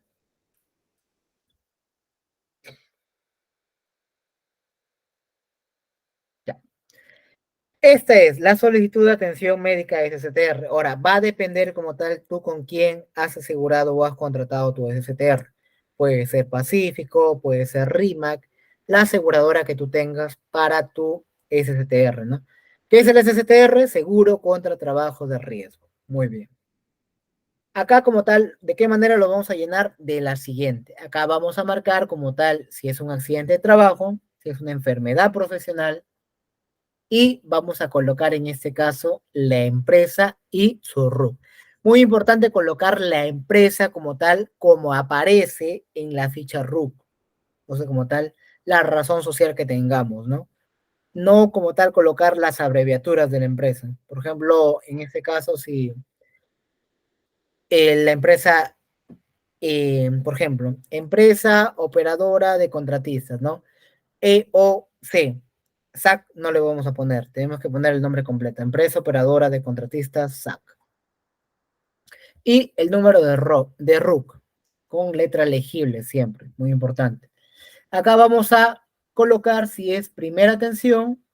Ya. Esta es la solicitud de atención médica SSTR. Ahora, va a depender como tal tú con quién has asegurado o has contratado tu SSTR. Puede ser Pacífico, puede ser RIMAC, la aseguradora que tú tengas para tu SSTR, ¿no? ¿Qué es el SSTR? Seguro contra trabajo de riesgo. Muy bien. Acá como tal, ¿de qué manera lo vamos a llenar? De la siguiente. Acá vamos a marcar como tal si es un accidente de trabajo, si es una enfermedad profesional, y vamos a colocar en este caso la empresa y su RUC. Muy importante colocar la empresa como tal, como aparece en la ficha RUC. O sea, como tal, la razón social que tengamos, ¿no? No como tal colocar las abreviaturas de la empresa. Por ejemplo, en este caso, si la empresa, por ejemplo, empresa operadora de contratistas, ¿no? EOC. SAC no le vamos a poner, tenemos que poner el nombre completo, empresa operadora de contratistas SAC. Y el número de RUC, con letra legible siempre, muy importante. Acá vamos a colocar si es primera atención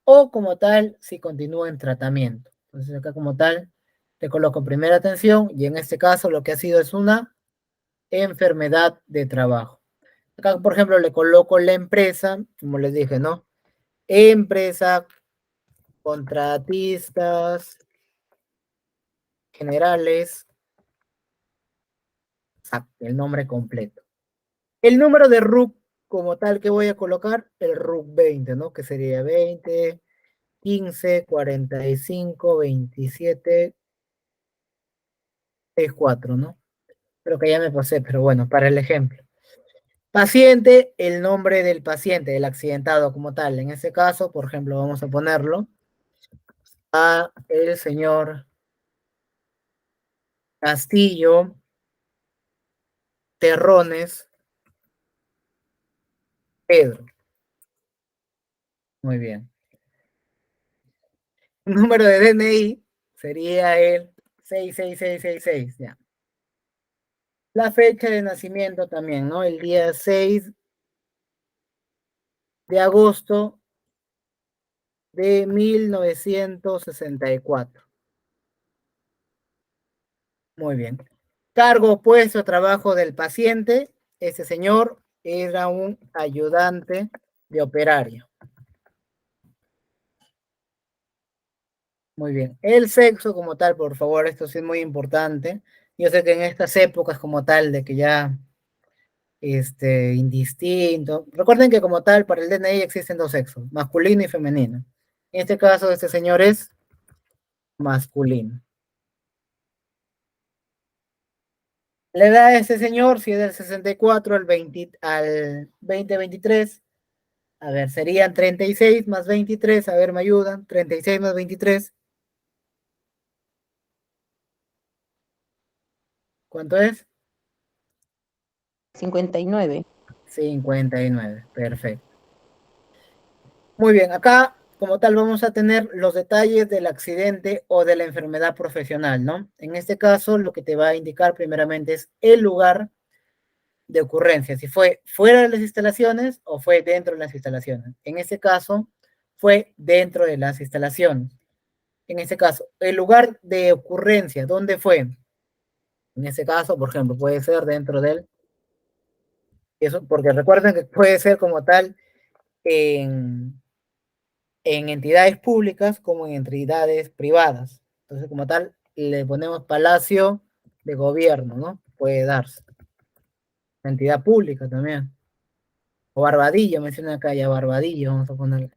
o como tal, si continúa en tratamiento. Entonces acá como tal, te coloco primera atención y en este caso lo que ha sido es una enfermedad de trabajo. Acá, por ejemplo, le coloco la empresa, como les dije, ¿no? Empresa, contratistas, generales, el nombre completo. El número de RUC como tal que voy a colocar, el RUC 20, ¿no? Que sería 20, 15, 45, 27, 64, ¿no? Creo que ya me pasé, pero bueno, para el ejemplo. Paciente, el nombre del paciente, del accidentado como tal. En ese caso, por ejemplo, vamos a ponerlo a el señor Castillo Terrones Pedro. Muy bien. Número de DNI sería el 66666, ya. La fecha de nacimiento también, ¿no? El día 6 de agosto de 1964. Muy bien. Cargo, puesto, trabajo del paciente. Ese señor era un ayudante de operario. Muy bien. El sexo como tal, por favor, esto sí es muy importante. Yo sé que en estas épocas como tal de que ya indistinto. Recuerden que como tal, para el DNI existen dos sexos, masculino y femenino. En este caso, este señor es masculino. La edad de este señor, si es del 64 al 2023, a ver, serían 36 más 23, a ver, me ayudan, 36 más 23, ¿cuánto es? 59. 59, perfecto. Muy bien, acá como tal vamos a tener los detalles del accidente o de la enfermedad profesional, ¿no? En este caso, lo que te va a indicar primeramente es el lugar de ocurrencia, si fue fuera de las instalaciones o fue dentro de las instalaciones. En este caso, fue dentro de las instalaciones. En este caso, el lugar de ocurrencia, ¿dónde fue? En este caso, por ejemplo, puede ser dentro del, eso, porque recuerden que puede ser como tal en entidades públicas como en entidades privadas. Entonces, como tal, le ponemos Palacio de gobierno, ¿no? Puede darse. Entidad pública también. O Barbadillo, menciona acá ya Barbadillo, vamos a ponerle.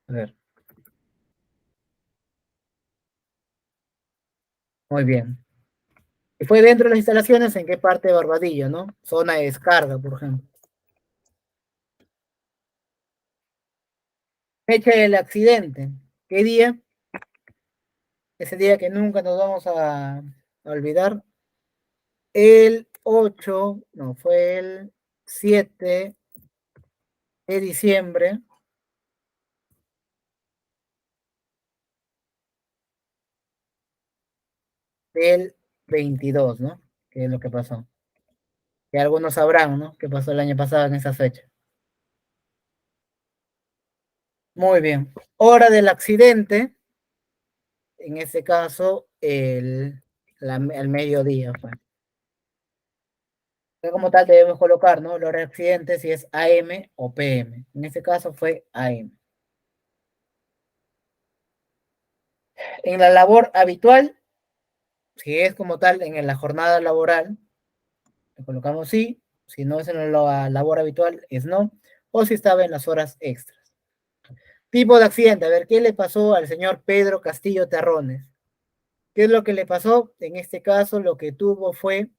A ver. Muy bien. Y fue dentro de las instalaciones, ¿en qué parte de Barbadillo, no? Zona de descarga, por ejemplo. Fecha del accidente. ¿Qué día? Ese día que nunca nos vamos a olvidar. El 8, no, fue el 7 de diciembre del 22, ¿no? ¿Qué es lo que pasó? Que algunos sabrán, ¿no? ¿Qué pasó el año pasado en esa fecha? Muy bien. Hora del accidente, en este caso, el mediodía fue. Como tal debemos colocar, ¿no? La hora del accidente si es AM o PM. En este caso fue AM. En la labor habitual, si es como tal en la jornada laboral, le colocamos sí. Si no es en la labor habitual, es no. O si estaba en las horas extras. Tipo de accidente. A ver, ¿qué le pasó al señor Pedro Castillo Terrones? ¿Qué es lo que le pasó? En este caso, lo que tuvo fue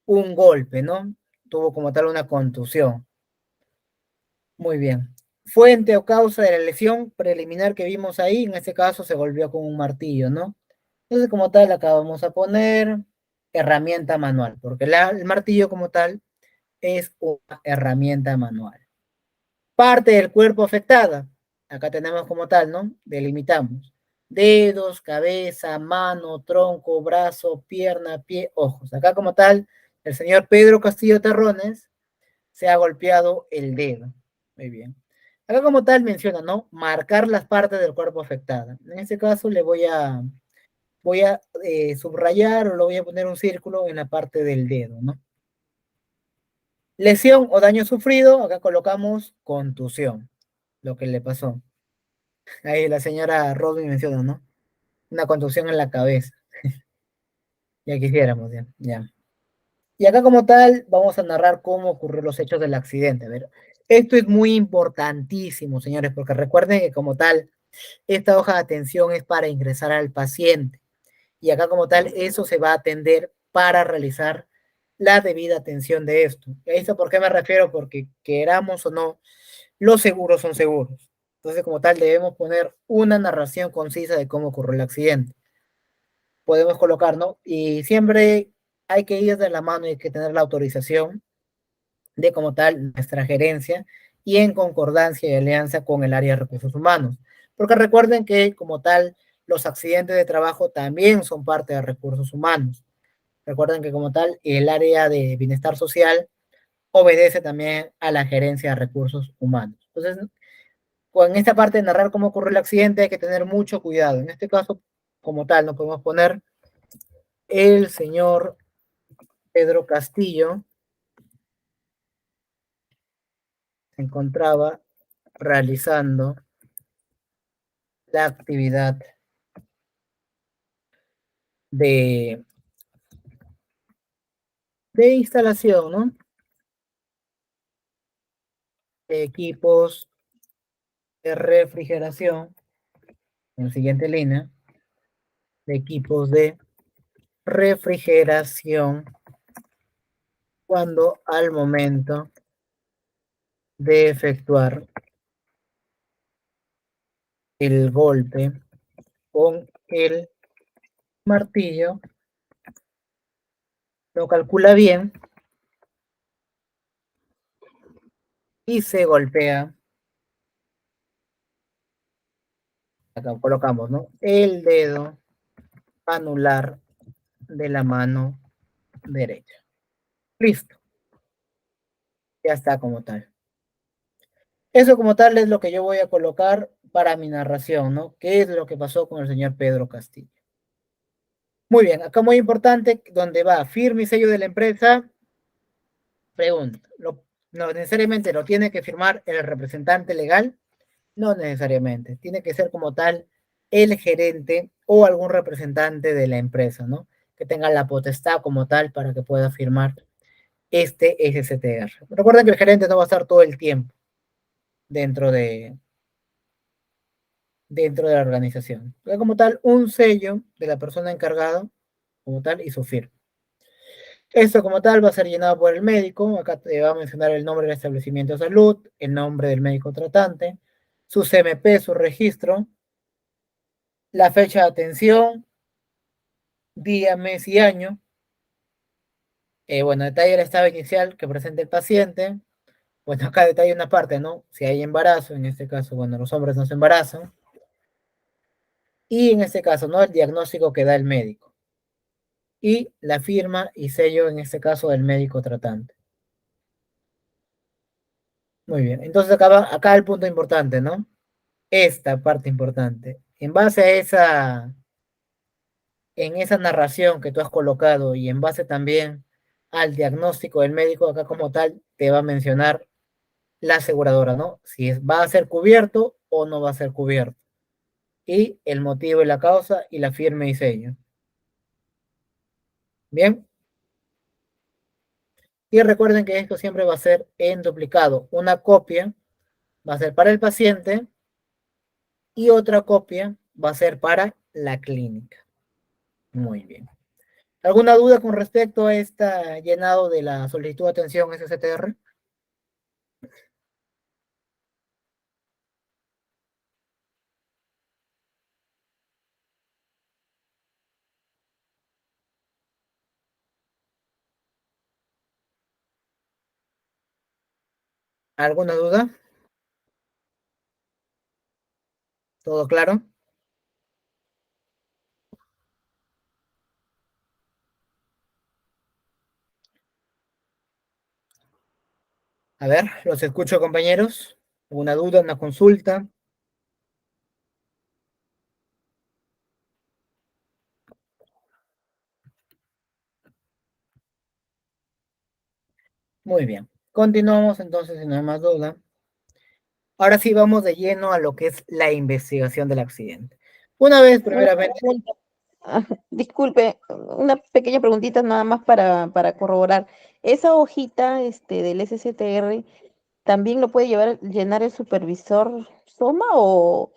un golpe, ¿no? Tuvo como tal una contusión. Muy bien. Fuente o causa de la lesión preliminar que vimos ahí, en este caso se golpeó con un martillo, ¿no? Entonces, como tal, acá vamos a poner herramienta manual, porque el martillo como tal es una herramienta manual. Parte del cuerpo afectada, acá tenemos como tal, ¿no? Delimitamos. Dedos, cabeza, mano, tronco, brazo, pierna, pie, ojos. Acá como tal, el señor Pedro Castillo Terrones se ha golpeado el dedo. Muy bien. Acá como tal menciona, ¿no? Marcar las partes del cuerpo afectada. En este caso le voy a subrayar o le voy a poner un círculo en la parte del dedo, ¿no? Lesión o daño sufrido, acá colocamos contusión, lo que le pasó. Ahí la señora Rodney menciona, ¿no? Una contusión en la cabeza. Ya quisiéramos, ya, ya. Y acá como tal, vamos a narrar cómo ocurrieron los hechos del accidente. A ver, esto es muy importantísimo, señores, porque recuerden que como tal, esta hoja de atención es para ingresar al paciente. Y acá como tal, eso se va a atender para realizar la debida atención de esto. ¿Y a esto por qué me refiero? Porque queramos o no, los seguros son seguros. Entonces, como tal, debemos poner una narración concisa de cómo ocurrió el accidente. Podemos colocar, ¿no? Y siempre hay que ir de la mano y hay que tener la autorización de como tal nuestra gerencia y en concordancia y alianza con el área de recursos humanos. Porque recuerden que como tal los accidentes de trabajo también son parte de recursos humanos. Recuerden que como tal el área de bienestar social obedece también a la gerencia de recursos humanos. Entonces, en esta parte de narrar cómo ocurrió el accidente hay que tener mucho cuidado. En este caso, como tal, no podemos poner el señor Pedro Castillo se encontraba realizando la actividad de, de instalación, ¿no? De equipos de refrigeración, en la siguiente línea, de equipos de refrigeración cuando al momento de efectuar el golpe con el martillo, lo calcula bien y se golpea, acá colocamos, ¿no? El dedo anular de la mano derecha. Listo, ya está como tal. Eso como tal es lo que yo voy a colocar para mi narración, ¿no? ¿Qué es lo que pasó con el señor Pedro Castillo? Muy bien, acá muy importante, donde va firme y sello de la empresa, pregunta, no necesariamente lo tiene que firmar el representante legal, no necesariamente, tiene que ser como tal el gerente o algún representante de la empresa, ¿no? Que tenga la potestad como tal para que pueda firmar este SCTR. Recuerden que el gerente no va a estar todo el tiempo dentro dentro de la organización. Entonces, como tal, un sello de la persona encargada, como tal, y su firma. Esto como tal va a ser llenado por el médico. Acá te va a mencionar el nombre del establecimiento de salud, el nombre del médico tratante, su CMP, su registro, la fecha de atención, día, mes y año. Bueno, detalle el estado inicial que presenta el paciente. Bueno, acá detalle una parte, ¿no? Si hay embarazo, en este caso, bueno, los hombres no se embarazan. Y en este caso, ¿no? El diagnóstico que da el médico. Y la firma y sello, en este caso, del médico tratante. Muy bien. Entonces, acá el punto importante, ¿no? Esta parte importante. En base a en esa narración que tú has colocado y en base también al diagnóstico del médico, acá como tal, te va a mencionar la aseguradora, ¿no? Si va a ser cubierto o no va a ser cubierto. Y el motivo y la causa y la firma y sello. Bien. Y recuerden que esto siempre va a ser en duplicado. Una copia va a ser para el paciente y otra copia va a ser para la clínica. Muy bien. ¿Alguna duda con respecto a este llenado de la solicitud de atención SCTR? ¿Alguna duda? ¿Todo claro? A ver, los escucho, compañeros. ¿Alguna duda, una consulta? Muy bien. Continuamos entonces, si no hay más duda. Ahora sí vamos de lleno a lo que es la investigación del accidente. Una vez, Una primeramente, pregunta. Disculpe, una pequeña preguntita nada más para corroborar. ¿Esa hojita del SCTR también lo puede llenar el supervisor SOMA o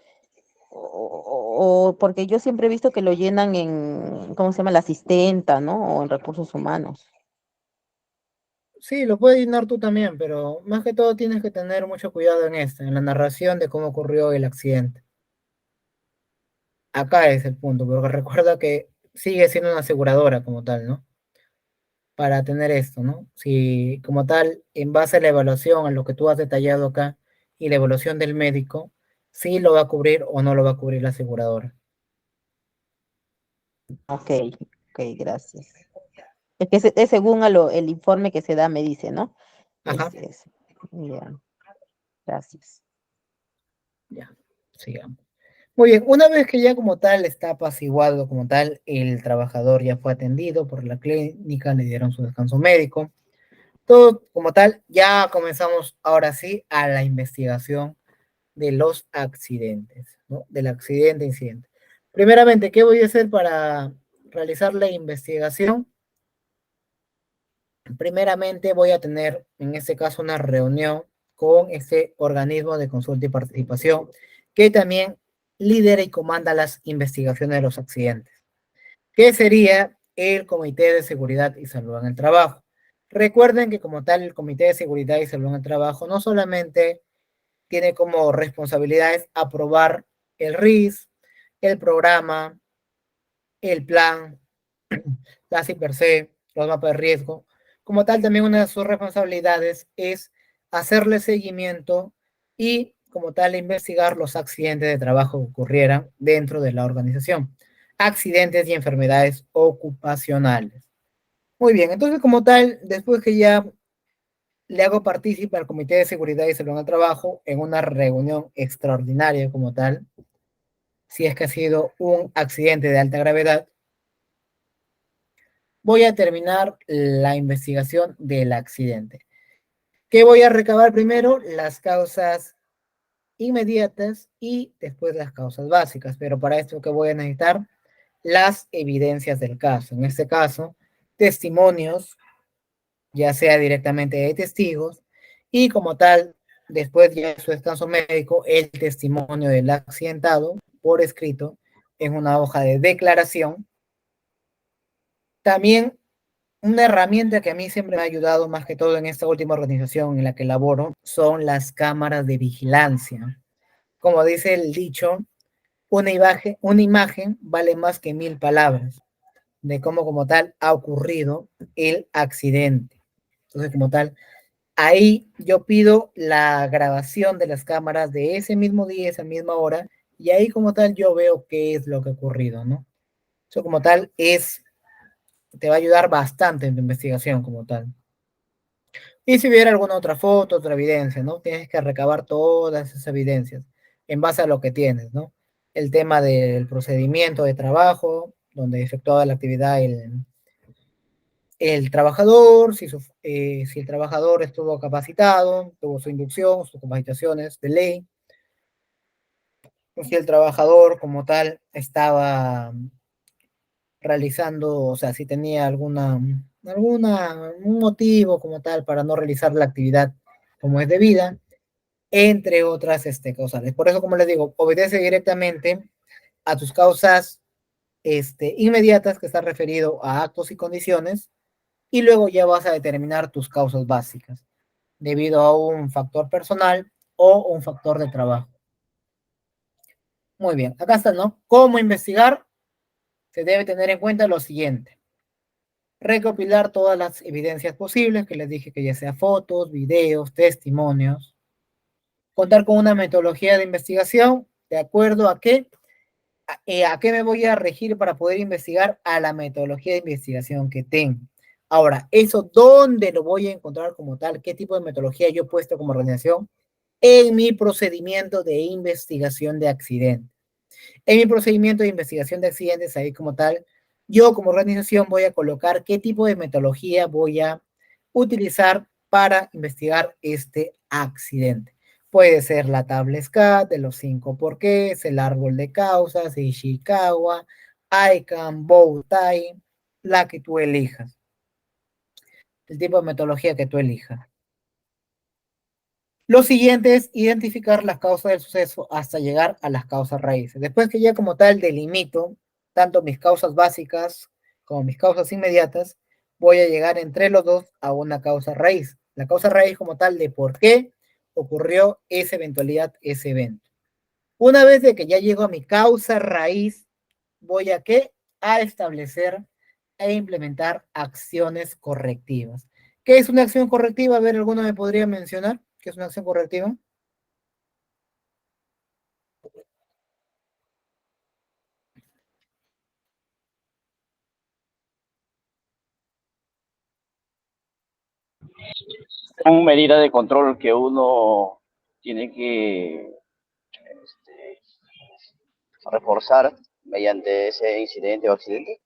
porque yo siempre he visto que lo llenan en, ¿cómo se llama? La asistenta, ¿no? O en recursos humanos. sí, lo puedes llenar tú también, pero más que todo tienes que tener mucho cuidado en esto, en la narración de cómo ocurrió el accidente. Acá es el punto, porque recuerda que sigue siendo una aseguradora como tal, ¿no? Para tener esto, ¿no? Si como tal, en base a la evaluación, a lo que tú has detallado acá, y la evaluación del médico, si lo va a cubrir o no lo va a cubrir la aseguradora. Ok, ok, gracias. Es que es según el informe que se da, me dice, ¿no? Ajá, Es, ya, gracias. ya, sigamos. Muy bien, una vez que ya como tal está apaciguado como tal, el trabajador ya fue atendido por la clínica, le dieron su descanso médico, todo como tal, ya comenzamos ahora sí a la investigación de los accidentes, ¿no? Del accidente, incidente. Primeramente, ¿qué voy a hacer para realizar la investigación? Primeramente voy a tener, en este caso, una reunión con este organismo de consulta y participación que también lidera y comanda las investigaciones de los accidentes, que sería el Comité de Seguridad y Salud en el Trabajo. Recuerden que como tal el Comité de Seguridad y Salud en el Trabajo no solamente tiene como responsabilidades aprobar el RIS, el programa, el plan, la CIPERC, los mapas de riesgo. Como tal, también una de sus responsabilidades es hacerle seguimiento y, como tal, investigar los accidentes de trabajo que ocurrieran dentro de la organización. Accidentes y enfermedades ocupacionales. Muy bien, entonces, como tal, después que ya le hago partícipe al Comité de Seguridad y Salud en el Trabajo en una reunión extraordinaria como tal, si es que ha sido un accidente de alta gravedad, voy a terminar la investigación del accidente. ¿Qué voy a recabar primero? Las causas inmediatas y después las causas básicas. Pero para esto que voy a necesitar las evidencias del caso. En este caso, testimonios, ya sea directamente de testigos, y como tal, después ya de su descanso médico, el testimonio del accidentado por escrito en una hoja de declaración. También una herramienta que a mí siempre me ha ayudado más que todo en esta última organización en la que laboro son las cámaras de vigilancia. Como dice el dicho, una imagen vale más que 1000 palabras de cómo como tal ha ocurrido el accidente. Entonces, como tal, ahí yo pido la grabación de las cámaras de ese mismo día, esa misma hora, y ahí como tal yo veo qué es lo que ha ocurrido, ¿no? Eso como tal te va a ayudar bastante en tu investigación como tal. Y si hubiera alguna otra foto, otra evidencia, ¿no? Tienes que recabar todas esas evidencias en base a lo que tienes, ¿no? El tema del procedimiento de trabajo, donde efectuaba la actividad el trabajador, si el trabajador estuvo capacitado, tuvo su inducción, sus capacitaciones de ley, o si el trabajador como tal estaba realizando, o sea, si tenía un motivo como tal para no realizar la actividad como es debida, entre otras causales. Por eso, como les digo, obedece directamente a tus causas inmediatas, que está referido a actos y condiciones, y luego ya vas a determinar tus causas básicas, debido a un factor personal o un factor de trabajo. Muy bien, acá está, ¿no? ¿Cómo investigar? Se debe tener en cuenta lo siguiente. Recopilar todas las evidencias posibles, que les dije que ya sea fotos, videos, testimonios. Contar con una metodología de investigación, de acuerdo a qué me voy a regir para poder investigar a la metodología de investigación que tengo. Ahora, ¿eso dónde lo voy a encontrar como tal? ¿Qué tipo de metodología yo he puesto como organización? En mi procedimiento de investigación de accidentes. En mi procedimiento de investigación de accidentes, ahí como tal, yo como organización voy a colocar qué tipo de metodología voy a utilizar para investigar este accidente. Puede ser la tabla SCAT de los 5 porqués, el árbol de causas, Ishikawa, ICANN, Bowtie, la que tú elijas. El tipo de metodología que tú elijas. Lo siguiente es identificar las causas del suceso hasta llegar a las causas raíces. Después que ya como tal delimito tanto mis causas básicas como mis causas inmediatas, voy a llegar entre los dos a una causa raíz. La causa raíz como tal de por qué ocurrió esa eventualidad, ese evento. Una vez de que ya llego a mi causa raíz, voy a ¿qué? A establecer e implementar acciones correctivas. ¿Qué es una acción correctiva? A ver, ¿alguno me podría mencionar qué es una acción correctiva? Son medidas de control que uno tiene que reforzar mediante ese incidente o accidente.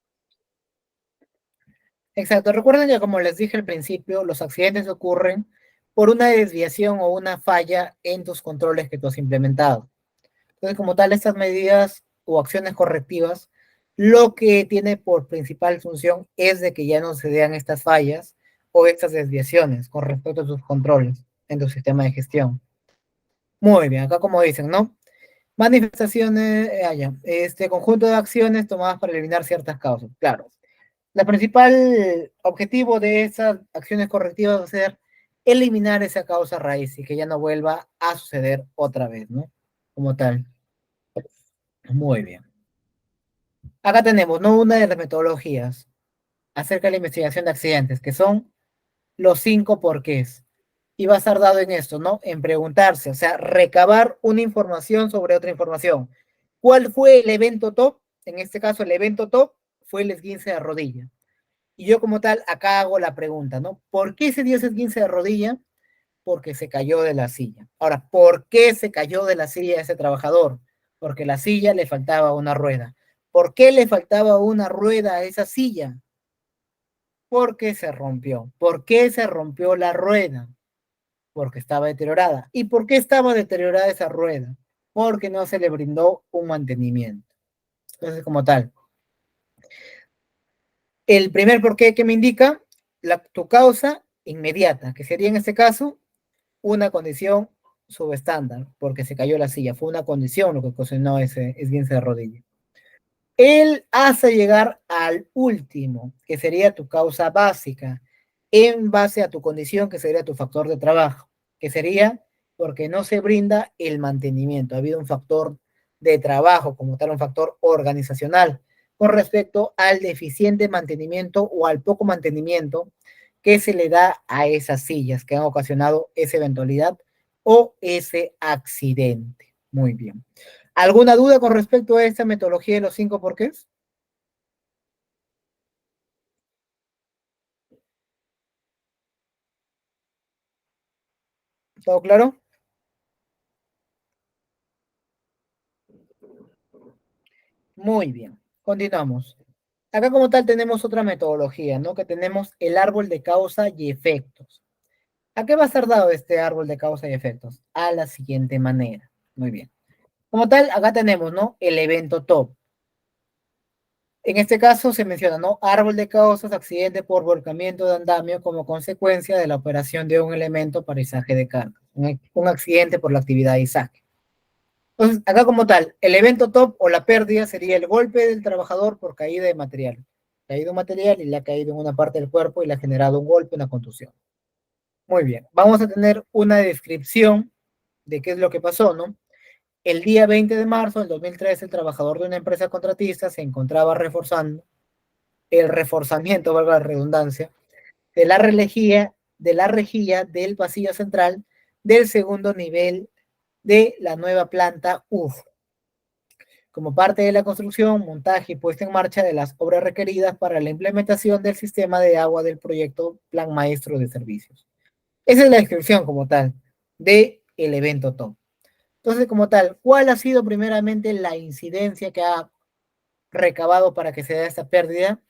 Exacto. Recuerden que como les dije al principio, los accidentes ocurren por una desviación o una falla en tus controles que tú has implementado. Entonces, como tal, estas medidas o acciones correctivas, lo que tiene por principal función es de que ya no se vean estas fallas o estas desviaciones con respecto a tus controles en tu sistema de gestión. Muy bien, acá como dicen, ¿no? Manifestaciones, este conjunto de acciones tomadas para eliminar ciertas causas. Claro, la principal objetivo de esas acciones correctivas va a ser eliminar esa causa raíz y que ya no vuelva a suceder otra vez, ¿no? Como tal. Muy bien. Acá tenemos, ¿no? Una de las metodologías acerca de la investigación de accidentes, que son los 5 porqués. Y va a estar dado en esto, ¿no? En preguntarse, o sea, recabar una información sobre otra información. ¿Cuál fue el evento top? En este caso, el evento top fue el esguince de rodilla. Y yo como tal, acá hago la pregunta, ¿no? ¿Por qué se dio ese esguince de rodilla? Porque se cayó de la silla. Ahora, ¿por qué se cayó de la silla ese trabajador? Porque la silla le faltaba una rueda. ¿Por qué le faltaba una rueda a esa silla? Porque se rompió. ¿Por qué se rompió la rueda? porque estaba deteriorada. ¿Y por qué estaba deteriorada esa rueda? Porque no se le brindó un mantenimiento. Entonces, como tal, el primer por qué que me indica tu causa inmediata, que sería en este caso una condición subestándar, porque se cayó la silla. Fue una condición lo que ocasionó ese esguince de rodilla. Él hace llegar al último, que sería tu causa básica, en base a tu condición, que sería tu factor de trabajo, que sería porque no se brinda el mantenimiento. Ha habido un factor de trabajo, como tal, un factor organizacional, con respecto al deficiente mantenimiento o al poco mantenimiento que se le da a esas sillas que han ocasionado esa eventualidad o ese accidente. Muy bien. ¿Alguna duda con respecto a esta metodología de los 5 porqués? ¿Todo claro? Muy bien. Continuamos. Acá como tal tenemos otra metodología, ¿no? Que tenemos el árbol de causa y efectos. ¿A qué va a estar dado este árbol de causa y efectos? A la siguiente manera. Muy bien. Como tal, acá tenemos, ¿no? El evento top. En este caso se menciona, ¿no? Árbol de causas, accidente por volcamiento de andamio como consecuencia de la operación de un elemento para izaje de carga. Un accidente por la actividad de izaje. Entonces, acá como tal, el evento top o la pérdida sería el golpe del trabajador por caída de material. Caído material y le ha caído en una parte del cuerpo y le ha generado un golpe, una contusión. Muy bien, vamos a tener una descripción de qué es lo que pasó, ¿no? El día 20 de marzo del 2013, el trabajador de una empresa contratista se encontraba reforzando el reforzamiento, valga la redundancia, de la rejilla del pasillo central del segundo nivel de la nueva planta UF, como parte de la construcción, montaje y puesta en marcha de las obras requeridas para la implementación del sistema de agua del proyecto Plan Maestro de Servicios. Esa es la descripción como tal del evento TOP. Entonces, como tal, ¿cuál ha sido primeramente la incidencia que ha recabado para que se dé esta pérdida?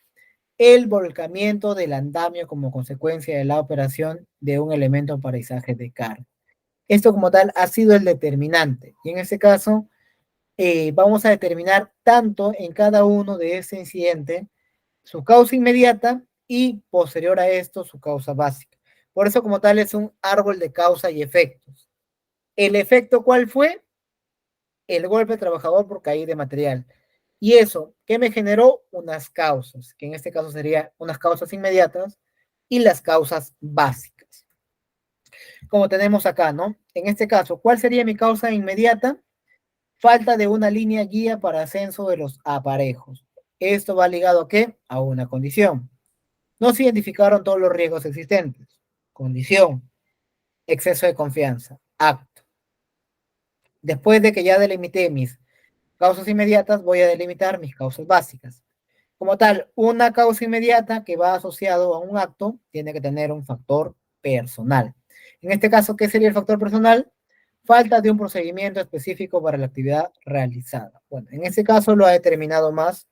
El volcamiento del andamio como consecuencia de la operación de un elemento paisaje de carga. Esto como tal ha sido el determinante. Y en este caso, vamos a determinar tanto en cada uno de este incidente su causa inmediata y posterior a esto su causa básica. Por eso como tal es un árbol de causa y efectos. ¿El efecto cuál fue? El golpe al trabajador por caída de material. Y eso, ¿qué me generó? Unas causas, que en este caso serían unas causas inmediatas y las causas básicas. Como tenemos acá, ¿no? En este caso, ¿cuál sería mi causa inmediata? Falta de una línea guía para ascenso de los aparejos. Esto va ligado a qué? A una condición. No se identificaron todos los riesgos existentes. Condición. Exceso de confianza. Acto. Después de que ya delimité mis causas inmediatas, voy a delimitar mis causas básicas. Como tal, una causa inmediata que va asociado a un acto tiene que tener un factor personal. En este caso, ¿qué sería el factor personal? Falta de un procedimiento específico para la actividad realizada. Bueno, en este caso lo ha determinado más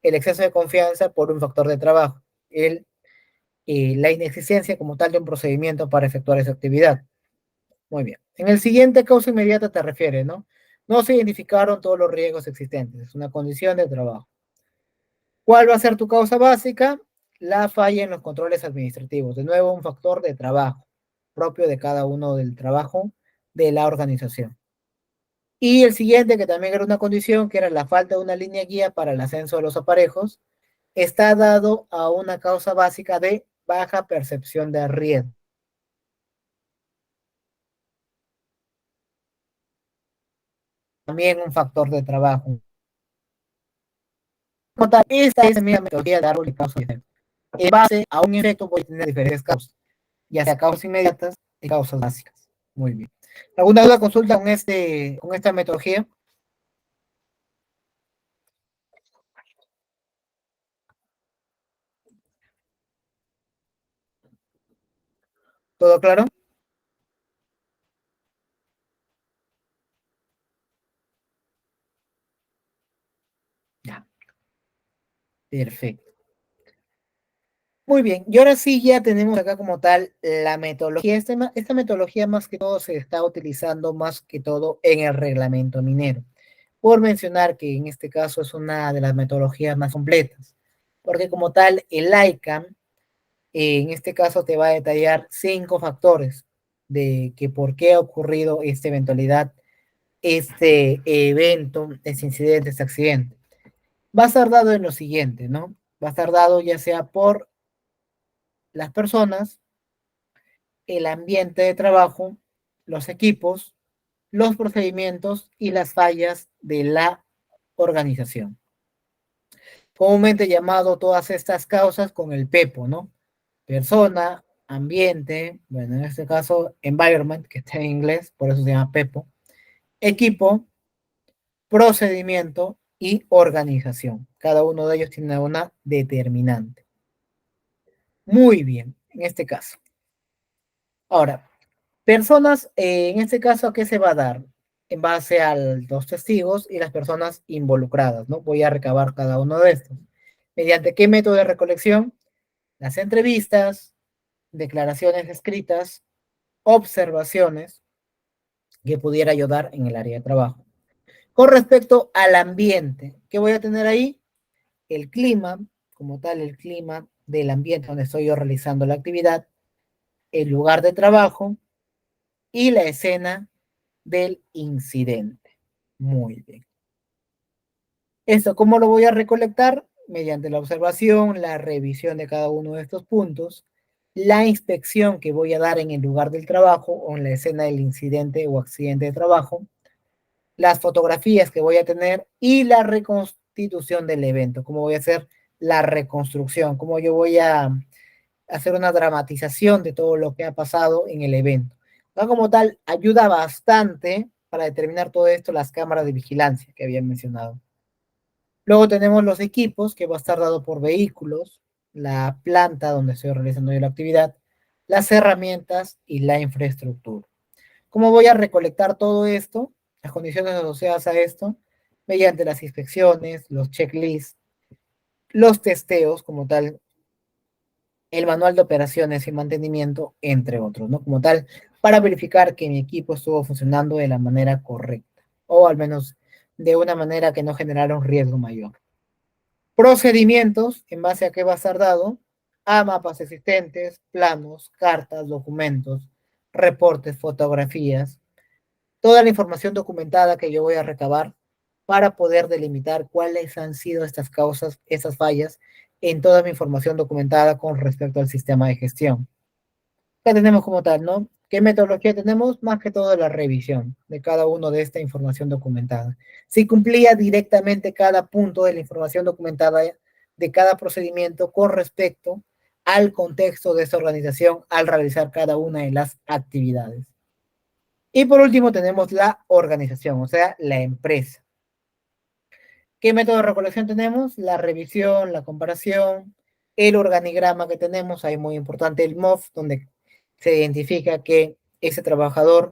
el exceso de confianza por un factor de trabajo, la inexistencia como tal de un procedimiento para efectuar esa actividad. Muy bien. En el siguiente causa inmediata te refiere, ¿no? No se identificaron todos los riesgos existentes, es una condición de trabajo. ¿Cuál va a ser tu causa básica? La falla en los controles administrativos. De nuevo, un factor de trabajo propio de cada uno del trabajo de la organización. Y el siguiente, que también era una condición, que era la falta de una línea guía para el ascenso de los aparejos, está dado a una causa básica de baja percepción de riesgo. También un factor de trabajo. Esta es mi metodología de árbol de causa y efecto. En base a un efecto voy a tener diferentes causas, ya sea causas inmediatas y causas básicas. Muy bien. ¿Alguna duda consulta con esta metodología? ¿Todo claro? Ya, perfecto. Muy bien, y ahora sí ya tenemos acá como tal la metodología. Esta metodología más que todo se está utilizando más que todo en el reglamento minero. Por mencionar que en este caso es una de las metodologías más completas, porque como tal el ICANN en este caso te va a detallar 5 factores de que por qué ha ocurrido esta eventualidad, este evento, este incidente, este accidente. Va a estar dado en lo siguiente, ¿no? Va a estar dado ya sea por las personas, el ambiente de trabajo, los equipos, los procedimientos y las fallas de la organización. Comúnmente llamado todas estas causas con el PEPO, ¿no? Persona, ambiente, bueno, en este caso, environment, que está en inglés, por eso se llama PEPO, equipo, procedimiento y organización. Cada uno de ellos tiene una determinante. Muy bien, en este caso. Ahora, personas, en este caso, ¿a qué se va a dar? En base a los testigos y las personas involucradas, ¿no? Voy a recabar cada uno de estos. ¿Mediante qué método de recolección? Las entrevistas, declaraciones escritas, observaciones que pudiera ayudar en el área de trabajo. Con respecto al ambiente, ¿qué voy a tener ahí? El clima, como tal, el clima del ambiente donde estoy yo realizando la actividad, el lugar de trabajo y la escena del incidente. Muy bien. ¿Esto cómo lo voy a recolectar? Mediante la observación, la revisión de cada uno de estos puntos, la inspección que voy a dar en el lugar del trabajo o en la escena del incidente o accidente de trabajo, las fotografías que voy a tener y la reconstitución del evento, cómo voy a hacer la reconstrucción, cómo yo voy a hacer una dramatización de todo lo que ha pasado en el evento. ¿No? Como tal, ayuda bastante para determinar todo esto las cámaras de vigilancia que había mencionado. Luego tenemos los equipos, que va a estar dado por vehículos, la planta donde estoy realizando yo la actividad, las herramientas y la infraestructura. ¿Cómo voy a recolectar todo esto? Las condiciones asociadas a esto, mediante las inspecciones, los checklists, los testeos como tal, el manual de operaciones y mantenimiento, entre otros, ¿no? Como tal, para verificar que mi equipo estuvo funcionando de la manera correcta, o al menos de una manera que no generara un riesgo mayor. Procedimientos, en base a qué va a estar dado, a mapas existentes, planos, cartas, documentos, reportes, fotografías, toda la información documentada que yo voy a recabar para poder delimitar cuáles han sido estas causas, estas fallas, en toda mi información documentada con respecto al sistema de gestión. ¿Qué tenemos como tal, no? ¿Qué metodología tenemos? Más que todo la revisión de cada uno de esta información documentada. Si cumplía directamente cada punto de la información documentada de cada procedimiento con respecto al contexto de esta organización al realizar cada una de las actividades. Y por último tenemos la organización, o sea, la empresa. ¿Qué método de recolección tenemos? La revisión, la comparación, el organigrama que tenemos, ahí muy importante el MOF, donde se identifica que ese trabajador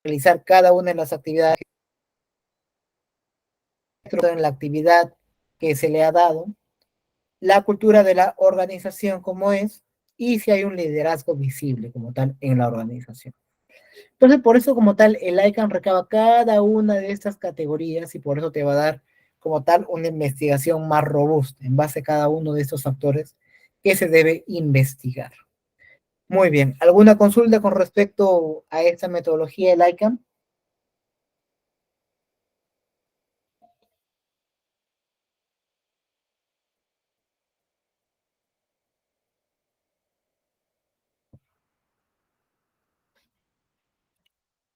realizar cada una de las actividades en la actividad que se le ha dado, la cultura de la organización como es, y si hay un liderazgo visible como tal en la organización. Entonces, por eso como tal, el ICANN recaba cada una de estas categorías y por eso te va a dar como tal una investigación más robusta en base a cada uno de estos factores que se debe investigar. Muy bien, ¿alguna consulta con respecto a esta metodología del ICANN?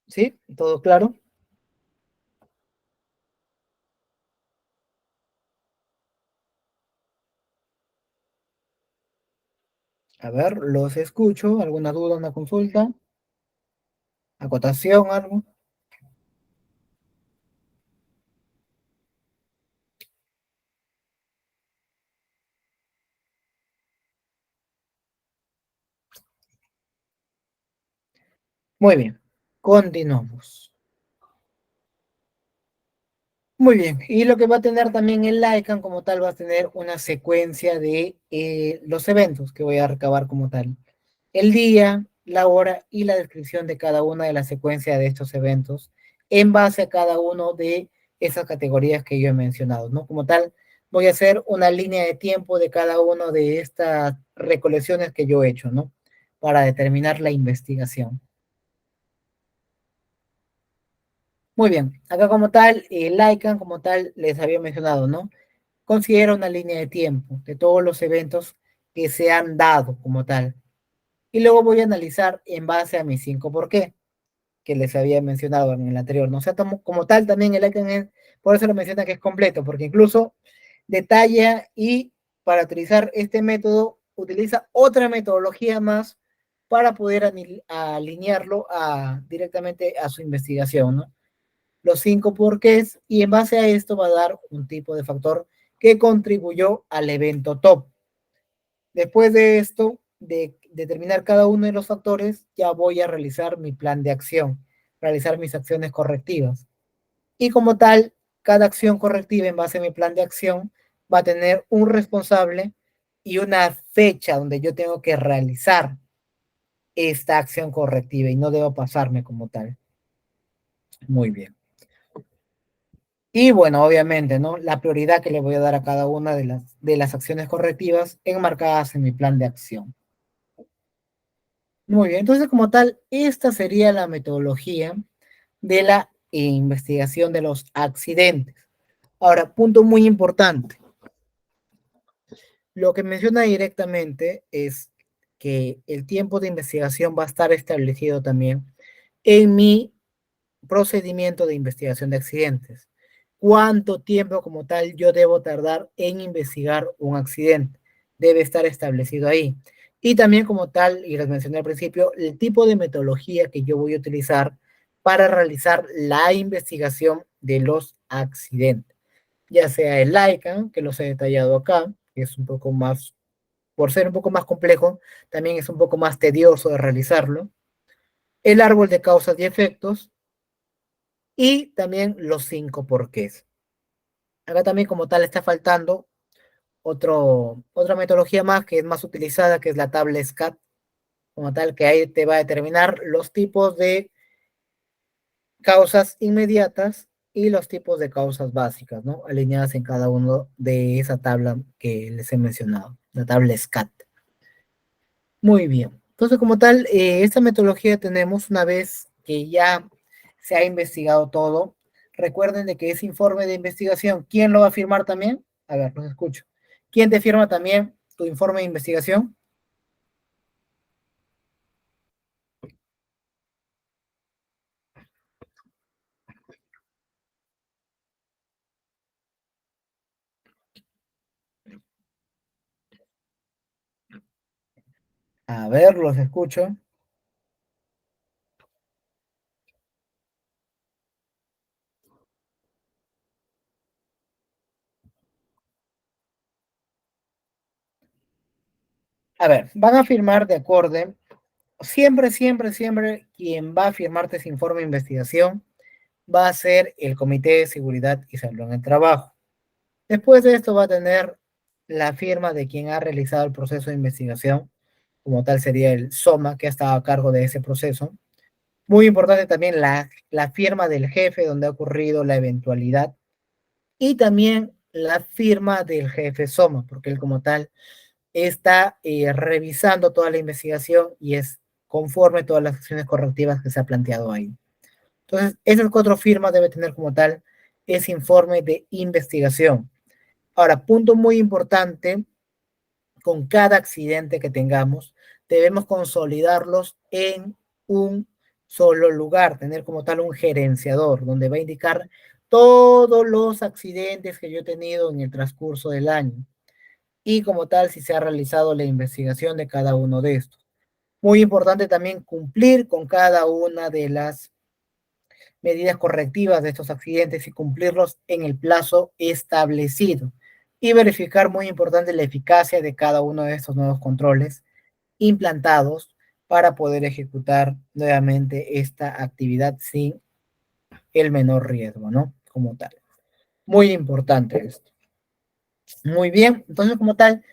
¿Sí? ¿Todo claro? A ver, los escucho. ¿Alguna duda, una consulta? ¿Acotación, algo? Muy bien, continuamos. Muy bien, y lo que va a tener también el ICANN como tal va a tener una secuencia de los eventos que voy a recabar como tal. El día, la hora y la descripción de cada una de las secuencias de estos eventos en base a cada uno de esas categorías que yo he mencionado, ¿no? Como tal, voy a hacer una línea de tiempo de cada una de estas recolecciones que yo he hecho, ¿no? Para determinar la investigación. Muy bien, acá como tal, el ICANN como tal les había mencionado, ¿no? Considera una línea de tiempo de todos los eventos que se han dado como tal. Y luego voy a analizar en base a mis 5 por qué, que les había mencionado en el anterior. ¿No? O sea, como tal también el ICANN es, por eso lo menciona que es completo, porque incluso detalla y para utilizar este método utiliza otra metodología más para poder alinearlo directamente a su investigación, ¿no? Los 5 porqués y en base a esto va a dar un tipo de factor que contribuyó al evento top. Después de esto, de determinar cada uno de los factores, ya voy a realizar mi plan de acción, realizar mis acciones correctivas. Y como tal, cada acción correctiva en base a mi plan de acción va a tener un responsable y una fecha donde yo tengo que realizar esta acción correctiva y no debo pasarme como tal. Muy bien. Y bueno, obviamente, ¿no? La prioridad que le voy a dar a cada una de las acciones correctivas enmarcadas en mi plan de acción. Muy bien, entonces como tal, esta sería la metodología de la investigación de los accidentes. Ahora, punto muy importante. Lo que menciona directamente es que el tiempo de investigación va a estar establecido también en mi procedimiento de investigación de accidentes. ¿Cuánto tiempo como tal yo debo tardar en investigar un accidente? Debe estar establecido ahí. Y también como tal, y les mencioné al principio, el tipo de metodología que yo voy a utilizar para realizar la investigación de los accidentes. Ya sea el ICANN, que los he detallado acá, que es un poco más, por ser un poco más complejo, también es un poco más tedioso de realizarlo. El árbol de causas y efectos, y también los 5 porqués. Acá también como tal está faltando otra metodología más que es más utilizada, que es la tabla SCAT, como tal, que ahí te va a determinar los tipos de causas inmediatas y los tipos de causas básicas, ¿no? Alineadas en cada uno de esa tabla que les he mencionado, la tabla SCAT. Muy bien. Entonces, como tal, esta metodología tenemos una vez que ya se ha investigado todo. Recuerden de que ese informe de investigación, ¿quién lo va a firmar también? A ver, los escucho. ¿Quién te firma también tu informe de investigación? A ver, los escucho. A ver, van a firmar de acuerdo. Siempre, siempre, siempre, quien va a firmarte ese informe de investigación va a ser el Comité de Seguridad y Salud en el Trabajo. Después de esto va a tener la firma de quien ha realizado el proceso de investigación, como tal sería el SOMA, que ha estado a cargo de ese proceso. Muy importante también la firma del jefe donde ha ocurrido la eventualidad y también la firma del jefe SOMA, porque él como tal está revisando toda la investigación y es conforme todas las acciones correctivas que se ha planteado ahí. Entonces, esas 4 firmas debe tener como tal ese informe de investigación. Ahora, punto muy importante, con cada accidente que tengamos, debemos consolidarlos en un solo lugar, tener como tal un gerenciador, donde va a indicar todos los accidentes que yo he tenido en el transcurso del año y como tal si se ha realizado la investigación de cada uno de estos. Muy importante también cumplir con cada una de las medidas correctivas de estos accidentes y cumplirlos en el plazo establecido. Y verificar, muy importante, la eficacia de cada uno de estos nuevos controles implantados para poder ejecutar nuevamente esta actividad sin el menor riesgo, ¿no? Como tal. Muy importante esto. Muy bien, entonces como tal,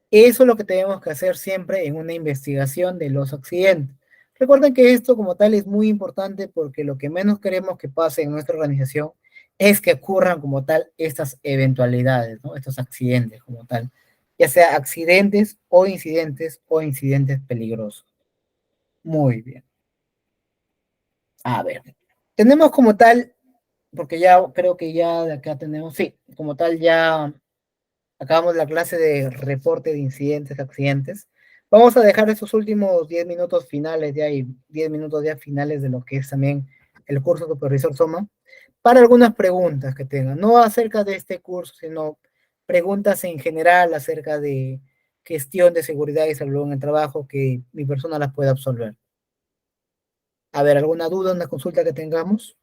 eso es lo que tenemos que hacer siempre en una investigación de los accidentes. Recuerden que esto como tal es muy importante porque lo que menos queremos que pase en nuestra organización es que ocurran como tal estas eventualidades, ¿no? Estos accidentes como tal, ya sea accidentes o incidentes peligrosos. Muy bien. A ver, tenemos como tal, porque ya creo que ya de acá tenemos, sí, como tal ya acabamos la clase de reporte de incidentes, accidentes. Vamos a dejar esos últimos 10 minutos finales ya y 10 minutos ya finales de lo que es también el curso Supervisor Soma para algunas preguntas que tengan, no acerca de este curso, sino preguntas en general acerca de gestión de seguridad y salud en el trabajo que mi persona las pueda absolver. A ver, ¿alguna duda, una consulta que tengamos?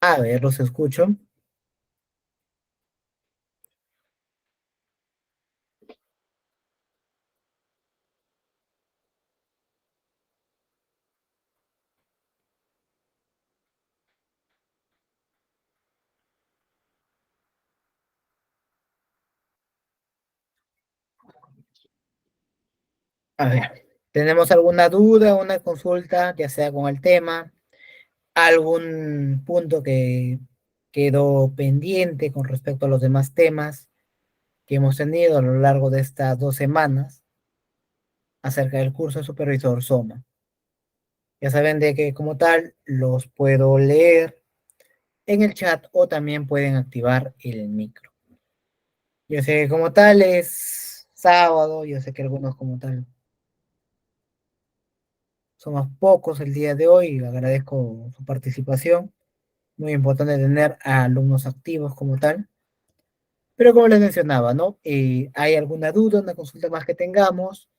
A ver, los escucho. A ver, ¿tenemos alguna duda, una consulta, ya sea con el tema, algún punto que quedó pendiente con respecto a los demás temas que hemos tenido a lo largo de estas 2 semanas acerca del curso de Supervisor Soma? Ya saben de que como tal los puedo leer en el chat o también pueden activar el micro. Yo sé que como tal es sábado, yo sé que algunos como tal somos pocos el día de hoy, agradezco su participación. Muy importante tener a alumnos activos como tal. Pero como les mencionaba, ¿no? ¿Hay alguna duda, una consulta más que tengamos?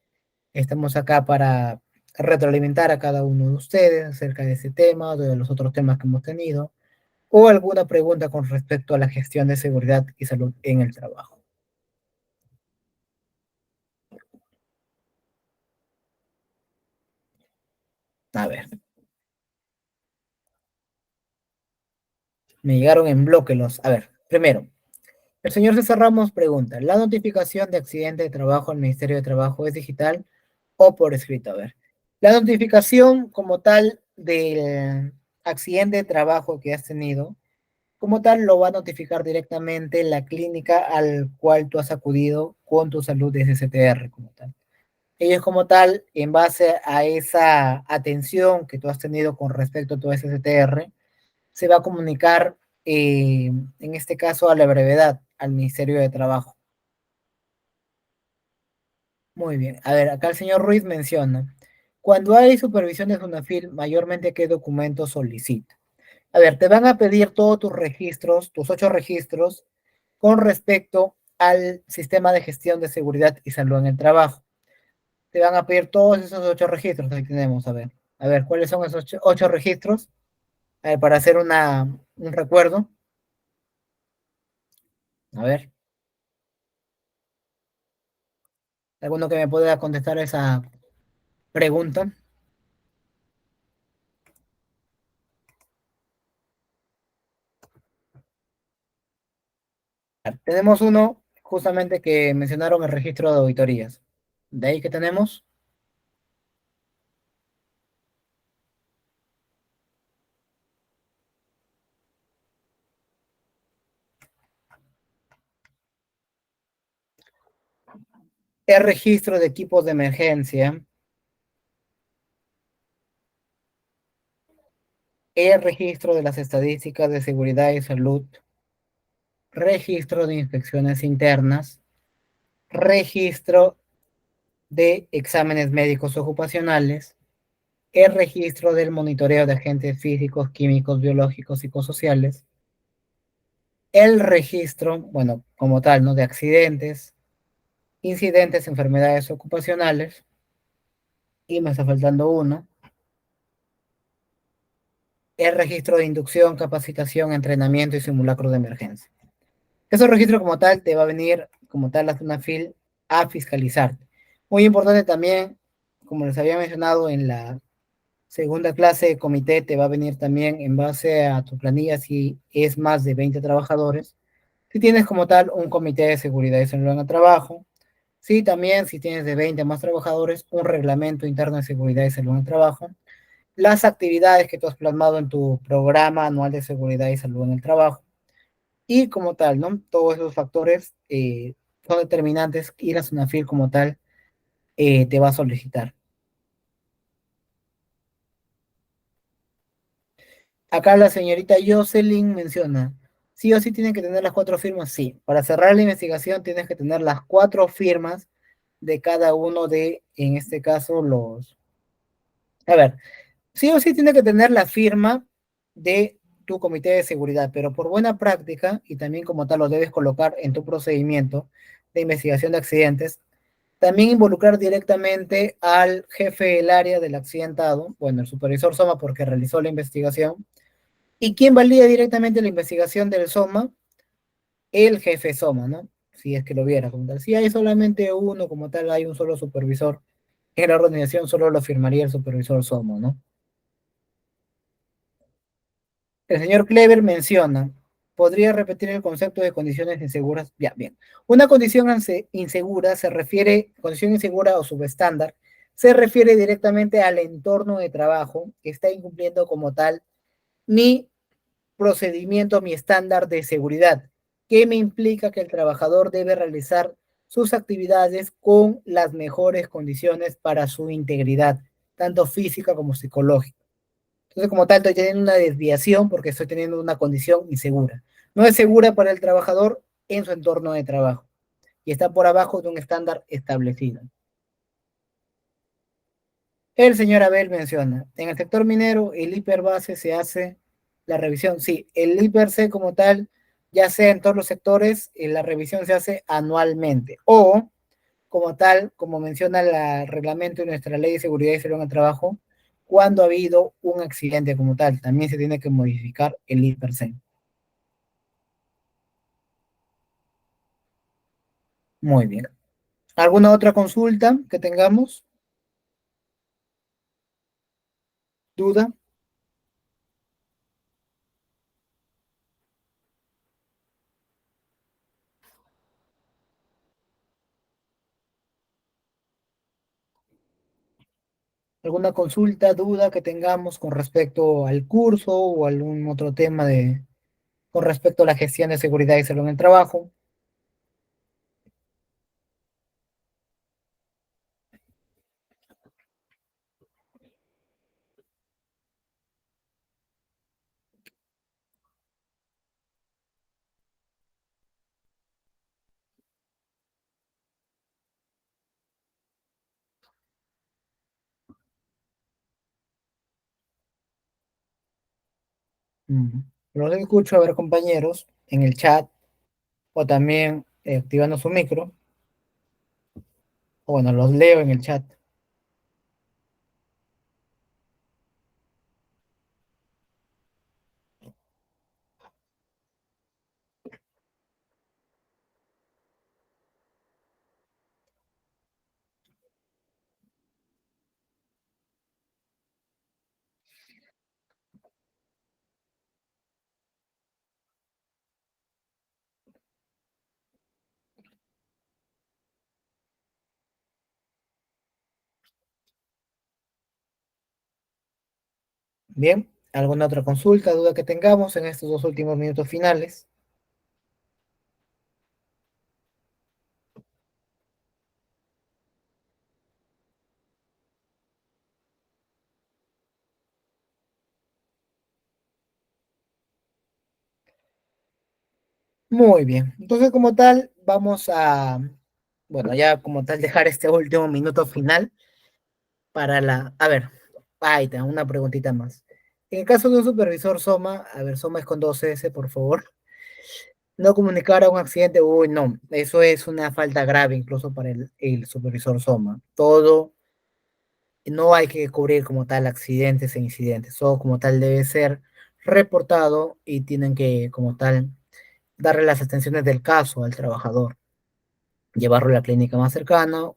Estamos acá para retroalimentar a cada uno de ustedes acerca de ese tema o de los otros temas que hemos tenido, o alguna pregunta con respecto a la gestión de seguridad y salud en el trabajo. A ver, me llegaron en bloque los... A ver, primero, el señor César Ramos pregunta, ¿la notificación de accidente de trabajo al Ministerio de Trabajo es digital o por escrito? A ver, la notificación como tal del accidente de trabajo que has tenido, como tal lo va a notificar directamente la clínica al cual tú has acudido con tu salud de SCTR como tal. Ellos como tal, en base a esa atención que tú has tenido con respecto a tu SCTR, se va a comunicar, en este caso, a la brevedad, al Ministerio de Trabajo. Muy bien. A ver, acá el señor Ruiz menciona, cuando hay supervisión de Sunafil, mayormente, ¿qué documentos solicita? A ver, te van a pedir todos tus registros, tus 8 registros, con respecto al sistema de gestión de seguridad y salud en el trabajo. Te van a pedir todos esos 8 registros. Ahí tenemos, a ver. A ver, ¿cuáles son esos 8 registros? A ver, para hacer un recuerdo. A ver, ¿alguno que me pueda contestar esa pregunta? Tenemos uno justamente que mencionaron el registro de auditorías. De ahí que tenemos el registro de equipos de emergencia, el registro de las estadísticas de seguridad y salud, registro de inspecciones internas, registro de exámenes médicos ocupacionales, el registro del monitoreo de agentes físicos, químicos, biológicos, psicosociales, el registro, bueno, como tal, ¿no? De accidentes, incidentes, enfermedades ocupacionales, y me está faltando uno, el registro de inducción, capacitación, entrenamiento y simulacro de emergencia. Esos registros como tal te va a venir como tal la SUNAFIL a fiscalizar. Muy importante también, como les había mencionado en la segunda clase de comité, te va a venir también en base a tu planilla si es más de 20 trabajadores. Si tienes como tal un comité de seguridad y salud en el trabajo. Sí, también si tienes de 20 más trabajadores, un reglamento interno de seguridad y salud en el trabajo. Las actividades que tú has plasmado en tu programa anual de seguridad y salud en el trabajo. Y como tal, ¿no? Todos esos factores son determinantes y la SUNAFIL como tal te va a solicitar. Acá la señorita Jocelyn menciona, sí o sí tienen que tener las 4 firmas, sí. Para cerrar la investigación tienes que tener las 4 firmas de cada uno de, en este caso, los... A ver, sí o sí tiene que tener la firma de tu comité de seguridad, pero por buena práctica, y también como tal lo debes colocar en tu procedimiento de investigación de accidentes, también involucrar directamente al jefe del área del accidentado, bueno, el supervisor SOMA porque realizó la investigación, y quien valida directamente la investigación del SOMA, el jefe SOMA, ¿no? Si es que lo viera como tal. Si hay solamente uno como tal, hay un solo supervisor, en la organización solo lo firmaría el supervisor SOMA, ¿no? El señor Clever menciona, ¿podría repetir el concepto de condiciones inseguras? Ya, bien. Una condición insegura se refiere, condición insegura o subestándar, se refiere directamente al entorno de trabajo que está incumpliendo como tal mi procedimiento, mi estándar de seguridad, que me implica que el trabajador debe realizar sus actividades con las mejores condiciones para su integridad, tanto física como psicológica. Entonces, como tal, estoy teniendo una desviación porque estoy teniendo una condición insegura. No es segura para el trabajador en su entorno de trabajo y está por abajo de un estándar establecido. El señor Abel menciona, en el sector minero, el hiperbase se hace la revisión. Sí, el hiperc como tal, ya sea en todos los sectores, la revisión se hace anualmente. O, como tal, como menciona el reglamento y nuestra ley de seguridad y salud en el trabajo, cuando ha habido un accidente como tal, también se tiene que modificar el hiperc. Muy bien. ¿Alguna otra consulta que tengamos? ¿Duda? ¿Alguna consulta, duda que tengamos con respecto al curso o algún otro tema con respecto a la gestión de seguridad y salud en el trabajo? Mm. Los escucho, a ver, compañeros, en el chat o también activando su micro. O bueno, los leo en el chat. Bien, ¿alguna otra consulta, duda que tengamos en estos 2 últimos minutos finales? Muy bien. Entonces, como tal, vamos a, bueno, ya como tal, dejar este último minuto final para a ver, ahí está, una preguntita más. En el caso de un supervisor SOMA, a ver, SOMA es con 2S, por favor, no comunicar a un accidente, uy, no, eso es una falta grave incluso para el supervisor SOMA. Todo no hay que cubrir como tal accidentes e incidentes, todo como tal debe ser reportado y tienen que como tal darle las atenciones del caso al trabajador, llevarlo a la clínica más cercana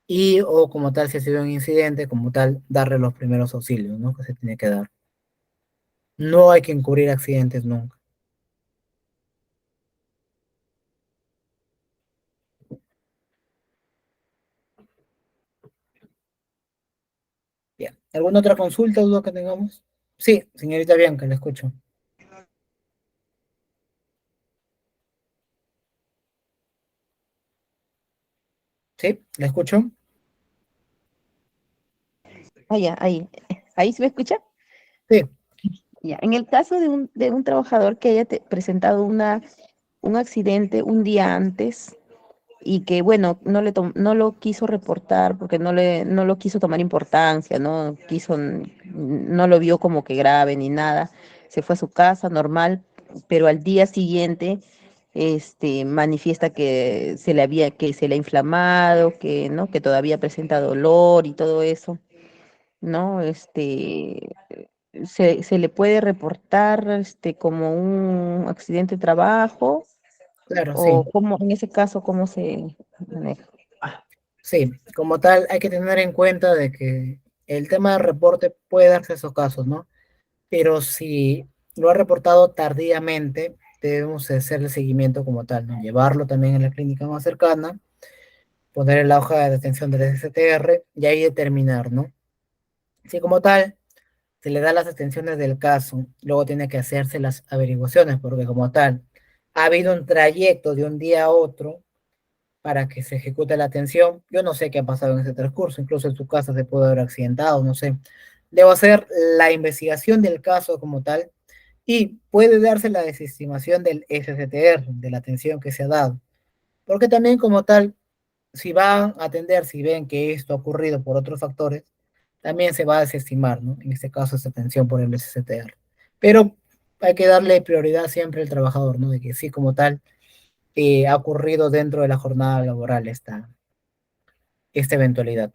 y o como tal si ha sido un incidente, como tal darle los primeros auxilios, ¿no? Que se tiene que dar. No hay que encubrir accidentes nunca. Bien. ¿Alguna otra consulta o duda que tengamos? Sí, señorita Bianca, la escucho. Sí, la escucho. Ah, ya, ahí se me escucha. Sí, Ya, en el caso de un trabajador que haya presentado un accidente un día antes y que, bueno, no lo quiso reportar porque no lo quiso tomar importancia, no lo vio como que grave ni nada, se fue a su casa normal, pero al día siguiente manifiesta que se le ha inflamado, que, ¿no? Que todavía presenta dolor y todo eso, ¿no? Se le puede reportar como un accidente de trabajo claro, o sí. cómo, en ese caso, cómo se maneja. Sí, como tal, hay que tener en cuenta de que el tema del reporte puede darse esos casos, ¿no? Pero si lo ha reportado tardíamente, debemos hacer el seguimiento como tal, ¿no? Llevarlo también a la clínica más cercana, poner la hoja de detención del STR y ahí determinar, ¿no? Si como tal se le da las atenciones del caso, luego tiene que hacerse las averiguaciones, porque como tal, ha habido un trayecto de un día a otro para que se ejecute la atención. Yo no sé qué ha pasado en ese transcurso, incluso en su casa se puede haber accidentado, no sé. Debo hacer la investigación del caso como tal y puede darse la desestimación del SCTR, de la atención que se ha dado. Porque también como tal, si van a atender, si ven que esto ha ocurrido por otros factores, también se va a desestimar, ¿no? En este caso, esta atención por el SCTR. Pero hay que darle prioridad siempre al trabajador, ¿no? De que sí, como tal, ha ocurrido dentro de la jornada laboral esta eventualidad.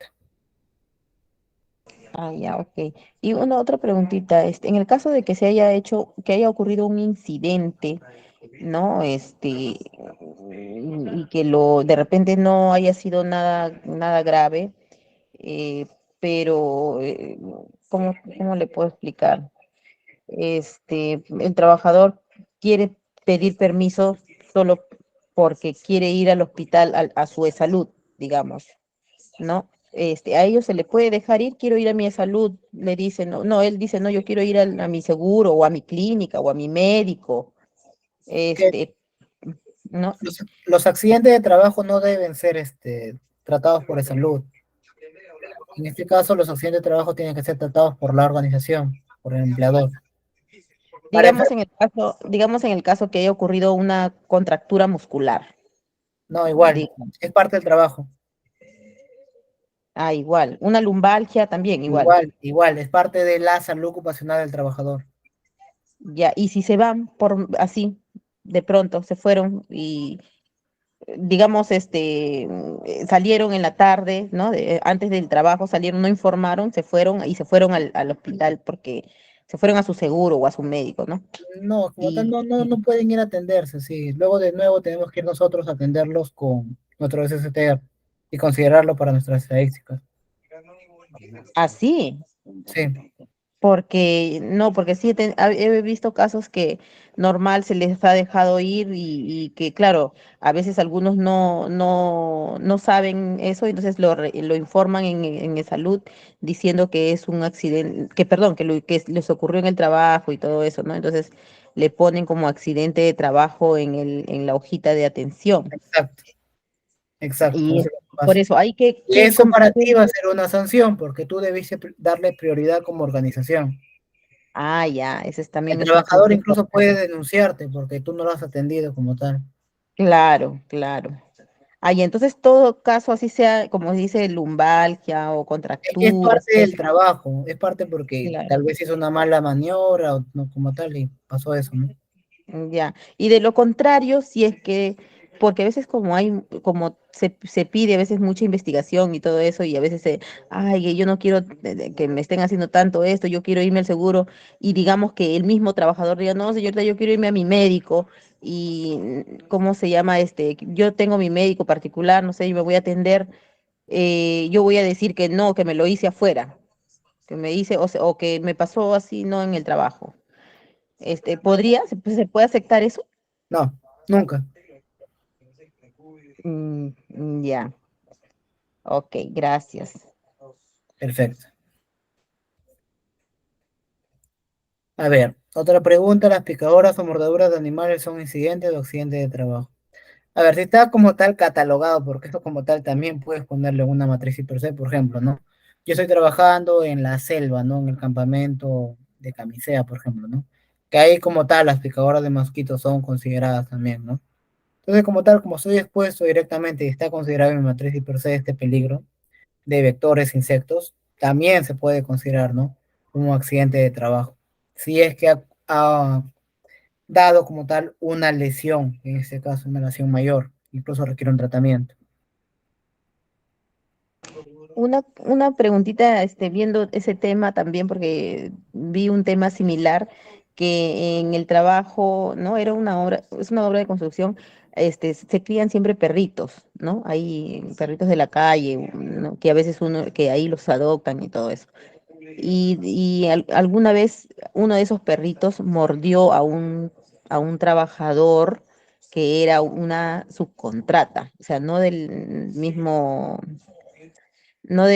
Ah, ya, ok. Y una otra preguntita, en el caso de que que haya ocurrido un incidente, ¿no? Y que de repente no haya sido nada grave, eh, pero, ¿cómo le puedo explicar? El trabajador quiere pedir permiso solo porque quiere ir al hospital a su salud, digamos, ¿no? A ellos se le puede dejar ir, quiero ir a mi salud, le dicen, no, no, él dice, no, yo quiero ir a mi seguro o a mi clínica o a mi médico, Que este, ¿no? los accidentes de trabajo no deben ser tratados por la salud. En este caso, los accidentes de trabajo tienen que ser tratados por la organización, por el empleador. Para Digamos en el caso que haya ocurrido una contractura muscular, no, igual, digamos. es parte del trabajo. Ah, igual, una lumbalgia también, igual. Igual, es parte de la salud ocupacional del trabajador. Ya, y si se van por así, de pronto, se fueron y digamos, salieron en la tarde, ¿no? Antes del trabajo salieron, no informaron, se fueron al hospital porque se fueron a su seguro o a su médico, ¿no? No, como tal, Y, no pueden ir a atenderse, sí. Luego de nuevo tenemos que ir nosotros a atenderlos con nuestro SSTR y considerarlo para nuestras estadísticas. así, Sí, porque no, porque sí he visto casos que normal se les ha dejado ir y que claro, a veces algunos no saben eso, entonces lo informan en salud diciendo que es un accidente, que perdón, que les ocurrió en el trabajo y todo eso, ¿no? Entonces le ponen como accidente de trabajo en la hojita de atención. exacto, exacto. Y Eso es lo que por pasa. eso hay Y eso para ti va a ser una sanción porque tú debiste darle prioridad como organización. ah, ya, El también es un trabajador punto incluso puede importante. denunciarte porque tú no lo has atendido como tal. Claro, claro. Ay, entonces todo caso así sea, como dice, lumbalgia o Es contracturas, parte del trabajo, es parte porque claro, tal vez hizo una mala maniobra o no como tal y pasó eso, ¿no? ya. Y de lo contrario, si es que porque a veces como se pide a veces mucha investigación y todo eso, y a veces ay, yo no quiero que me estén haciendo tanto esto, yo quiero irme al seguro, y digamos que el mismo trabajador diga, no, señorita, yo quiero irme a mi médico, y ¿cómo se llama? Yo tengo mi médico particular, no sé, y me voy a atender, yo voy a decir que no, que me lo hice afuera, que me hice, o que me pasó así, no en el trabajo. ¿Se puede aceptar eso? No, nunca. Ya, ok, gracias. Perfecto. A ver, otra pregunta, ¿las picadoras o mordeduras de animales son incidentes o accidentes de trabajo? A ver, si está como tal catalogado, porque esto como tal también puedes ponerle una matriz per se, por ejemplo, ¿no? Yo estoy trabajando en la selva, ¿no? En el campamento de Camisea, por ejemplo, ¿no? Que ahí como tal las picadoras de mosquitos son consideradas también, ¿no? Entonces como tal, como estoy expuesto directamente y está considerado en mi matriz per se este peligro de vectores, insectos, también se puede considerar, ¿no? Como accidente de trabajo. Si es que ha dado como tal una lesión, en este caso una lesión mayor, incluso requiere un tratamiento. Una preguntita, viendo ese tema también, porque vi un tema similar que en el trabajo, ¿no? Es una obra de construcción, se crían siempre perritos, ¿no? Hay perritos de la calle, ¿no? Que a veces que ahí los adoptan y todo eso. Alguna vez uno de esos perritos mordió a un trabajador que era una subcontrata, o sea, no de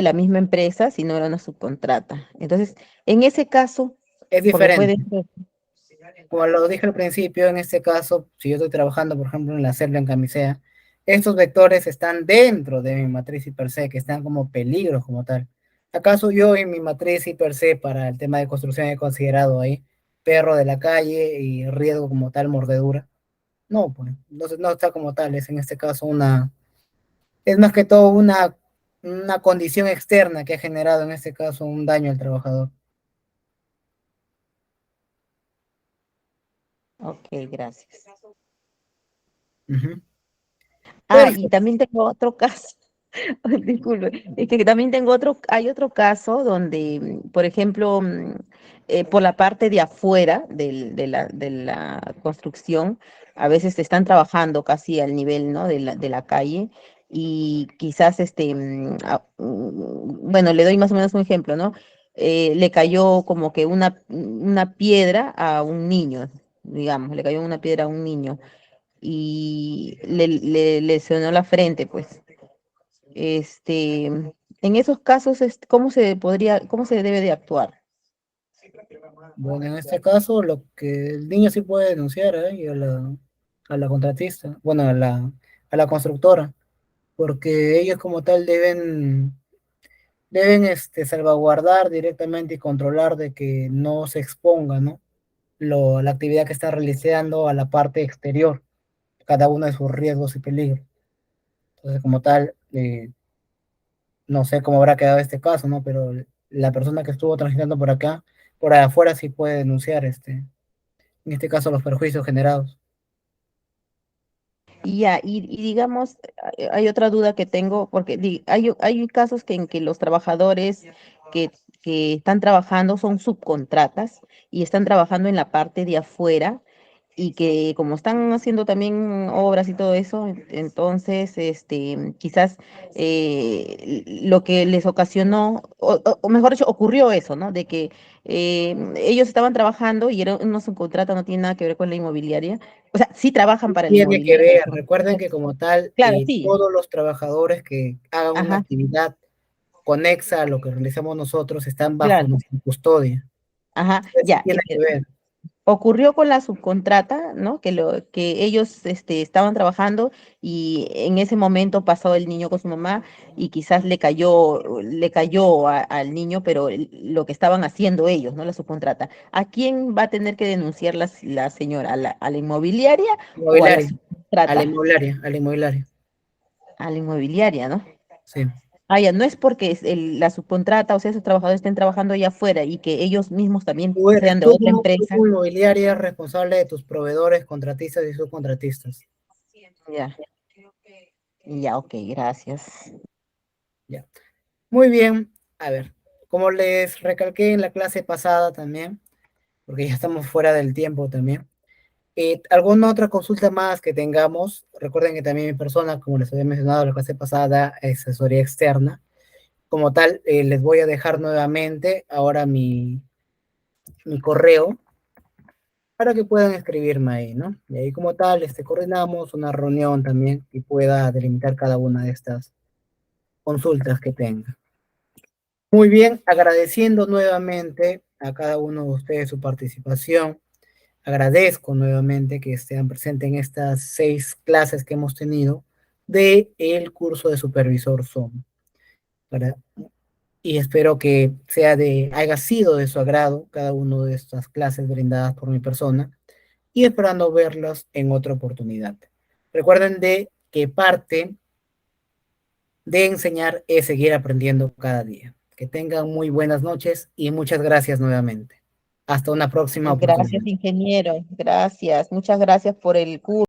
la misma empresa, sino era una subcontrata. Entonces, en ese caso, Es porque puede diferente. ser, Como lo dije al principio, en este caso, si yo estoy trabajando, por ejemplo, en la selva en Camisea, estos vectores están dentro de mi matriz y per se, que están como peligros como tal. ¿Acaso yo en mi matriz y per se para el tema de construcción he considerado ahí perro de la calle y riesgo como tal, mordedura? No, pues, no está como tal, es en este caso es más que todo una condición externa que ha generado en este caso un daño al trabajador. ok, gracias. Ujú. Y Perfecto. también tengo otro caso. Disculpe, es que también hay otro caso donde, por ejemplo, por la parte de afuera de la construcción, a veces están trabajando casi al nivel, ¿no? de la calle, y quizás, bueno, le doy más o menos un ejemplo, ¿no? Le cayó como que una piedra a un niño, digamos, le cayó una piedra a un niño y le lesionó la frente, pues. En esos casos, cómo se debe de actuar? Bueno, en este caso, lo que el niño sí puede denunciar ahí a la contratista, bueno, a la constructora, porque ellos como tal deben salvaguardar directamente y controlar de que no se exponga, ¿no? La actividad que está realizando a la parte exterior, cada uno de sus riesgos y peligros. Entonces, como tal, no sé cómo habrá quedado este caso, ¿no? Pero la persona que estuvo transitando por acá, por afuera, sí puede denunciar, en este caso, los perjuicios generados. Y digamos, hay otra duda que tengo, porque hay casos en que los trabajadores que, que están trabajando son subcontratas y están trabajando en la parte de afuera, y que como están haciendo también obras y todo eso, entonces quizás lo que les ocasionó, o mejor dicho, ocurrió eso, ¿no? De que ellos estaban trabajando y era una subcontrata, no tiene nada que ver con la inmobiliaria. O sea, sí trabajan para la Tiene que inmobiliaria. ver, recuerden que como tal, Claro, sí. todos los trabajadores que hagan una Ajá, actividad conexa a lo que realizamos nosotros están bajo claro. nuestra custodia. Ajá, Entonces, sí ya. tiene que ver. Ocurrió con la subcontrata, ¿no? Que ellos estaban trabajando y en ese momento pasó el niño con su mamá y quizás le cayó al niño, pero lo que estaban haciendo ellos, ¿no? La subcontrata. ¿A quién va a tener que denunciar la señora? A la inmobiliaria o a la Inmobiliaria, subcontrata? a la inmobiliaria, A la inmobiliaria, ¿no? sí. Ya, no es porque la subcontrata, o sea, esos trabajadores estén trabajando allá afuera y que ellos mismos también sean de otra Tú empresa. como inmobiliaria eres responsable de tus proveedores, contratistas y subcontratistas. Ya, ya, ok, gracias. Ya. Muy bien, a ver, como les recalqué en la clase pasada también, porque ya estamos fuera del tiempo también, ¿alguna otra consulta más que tengamos? Recuerden que también mi persona, como les había mencionado la clase pasada, es asesoría externa. Como tal, les voy a dejar nuevamente ahora mi correo para que puedan escribirme ahí, ¿no? Y ahí como tal, coordinamos una reunión también y pueda delimitar cada una de estas consultas que tenga. Muy bien, agradeciendo nuevamente a cada uno de ustedes su participación. Agradezco nuevamente que estén presentes en estas 6 clases que hemos tenido de el curso de supervisor SOM. Para, y espero que haya sido de su agrado cada una de estas clases brindadas por mi persona y esperando verlos en otra oportunidad. Recuerden de que parte de enseñar es seguir aprendiendo cada día. Que tengan muy buenas noches y muchas gracias nuevamente. Hasta una próxima Gracias, oportunidad. ingeniero. Gracias. Muchas gracias por el curso.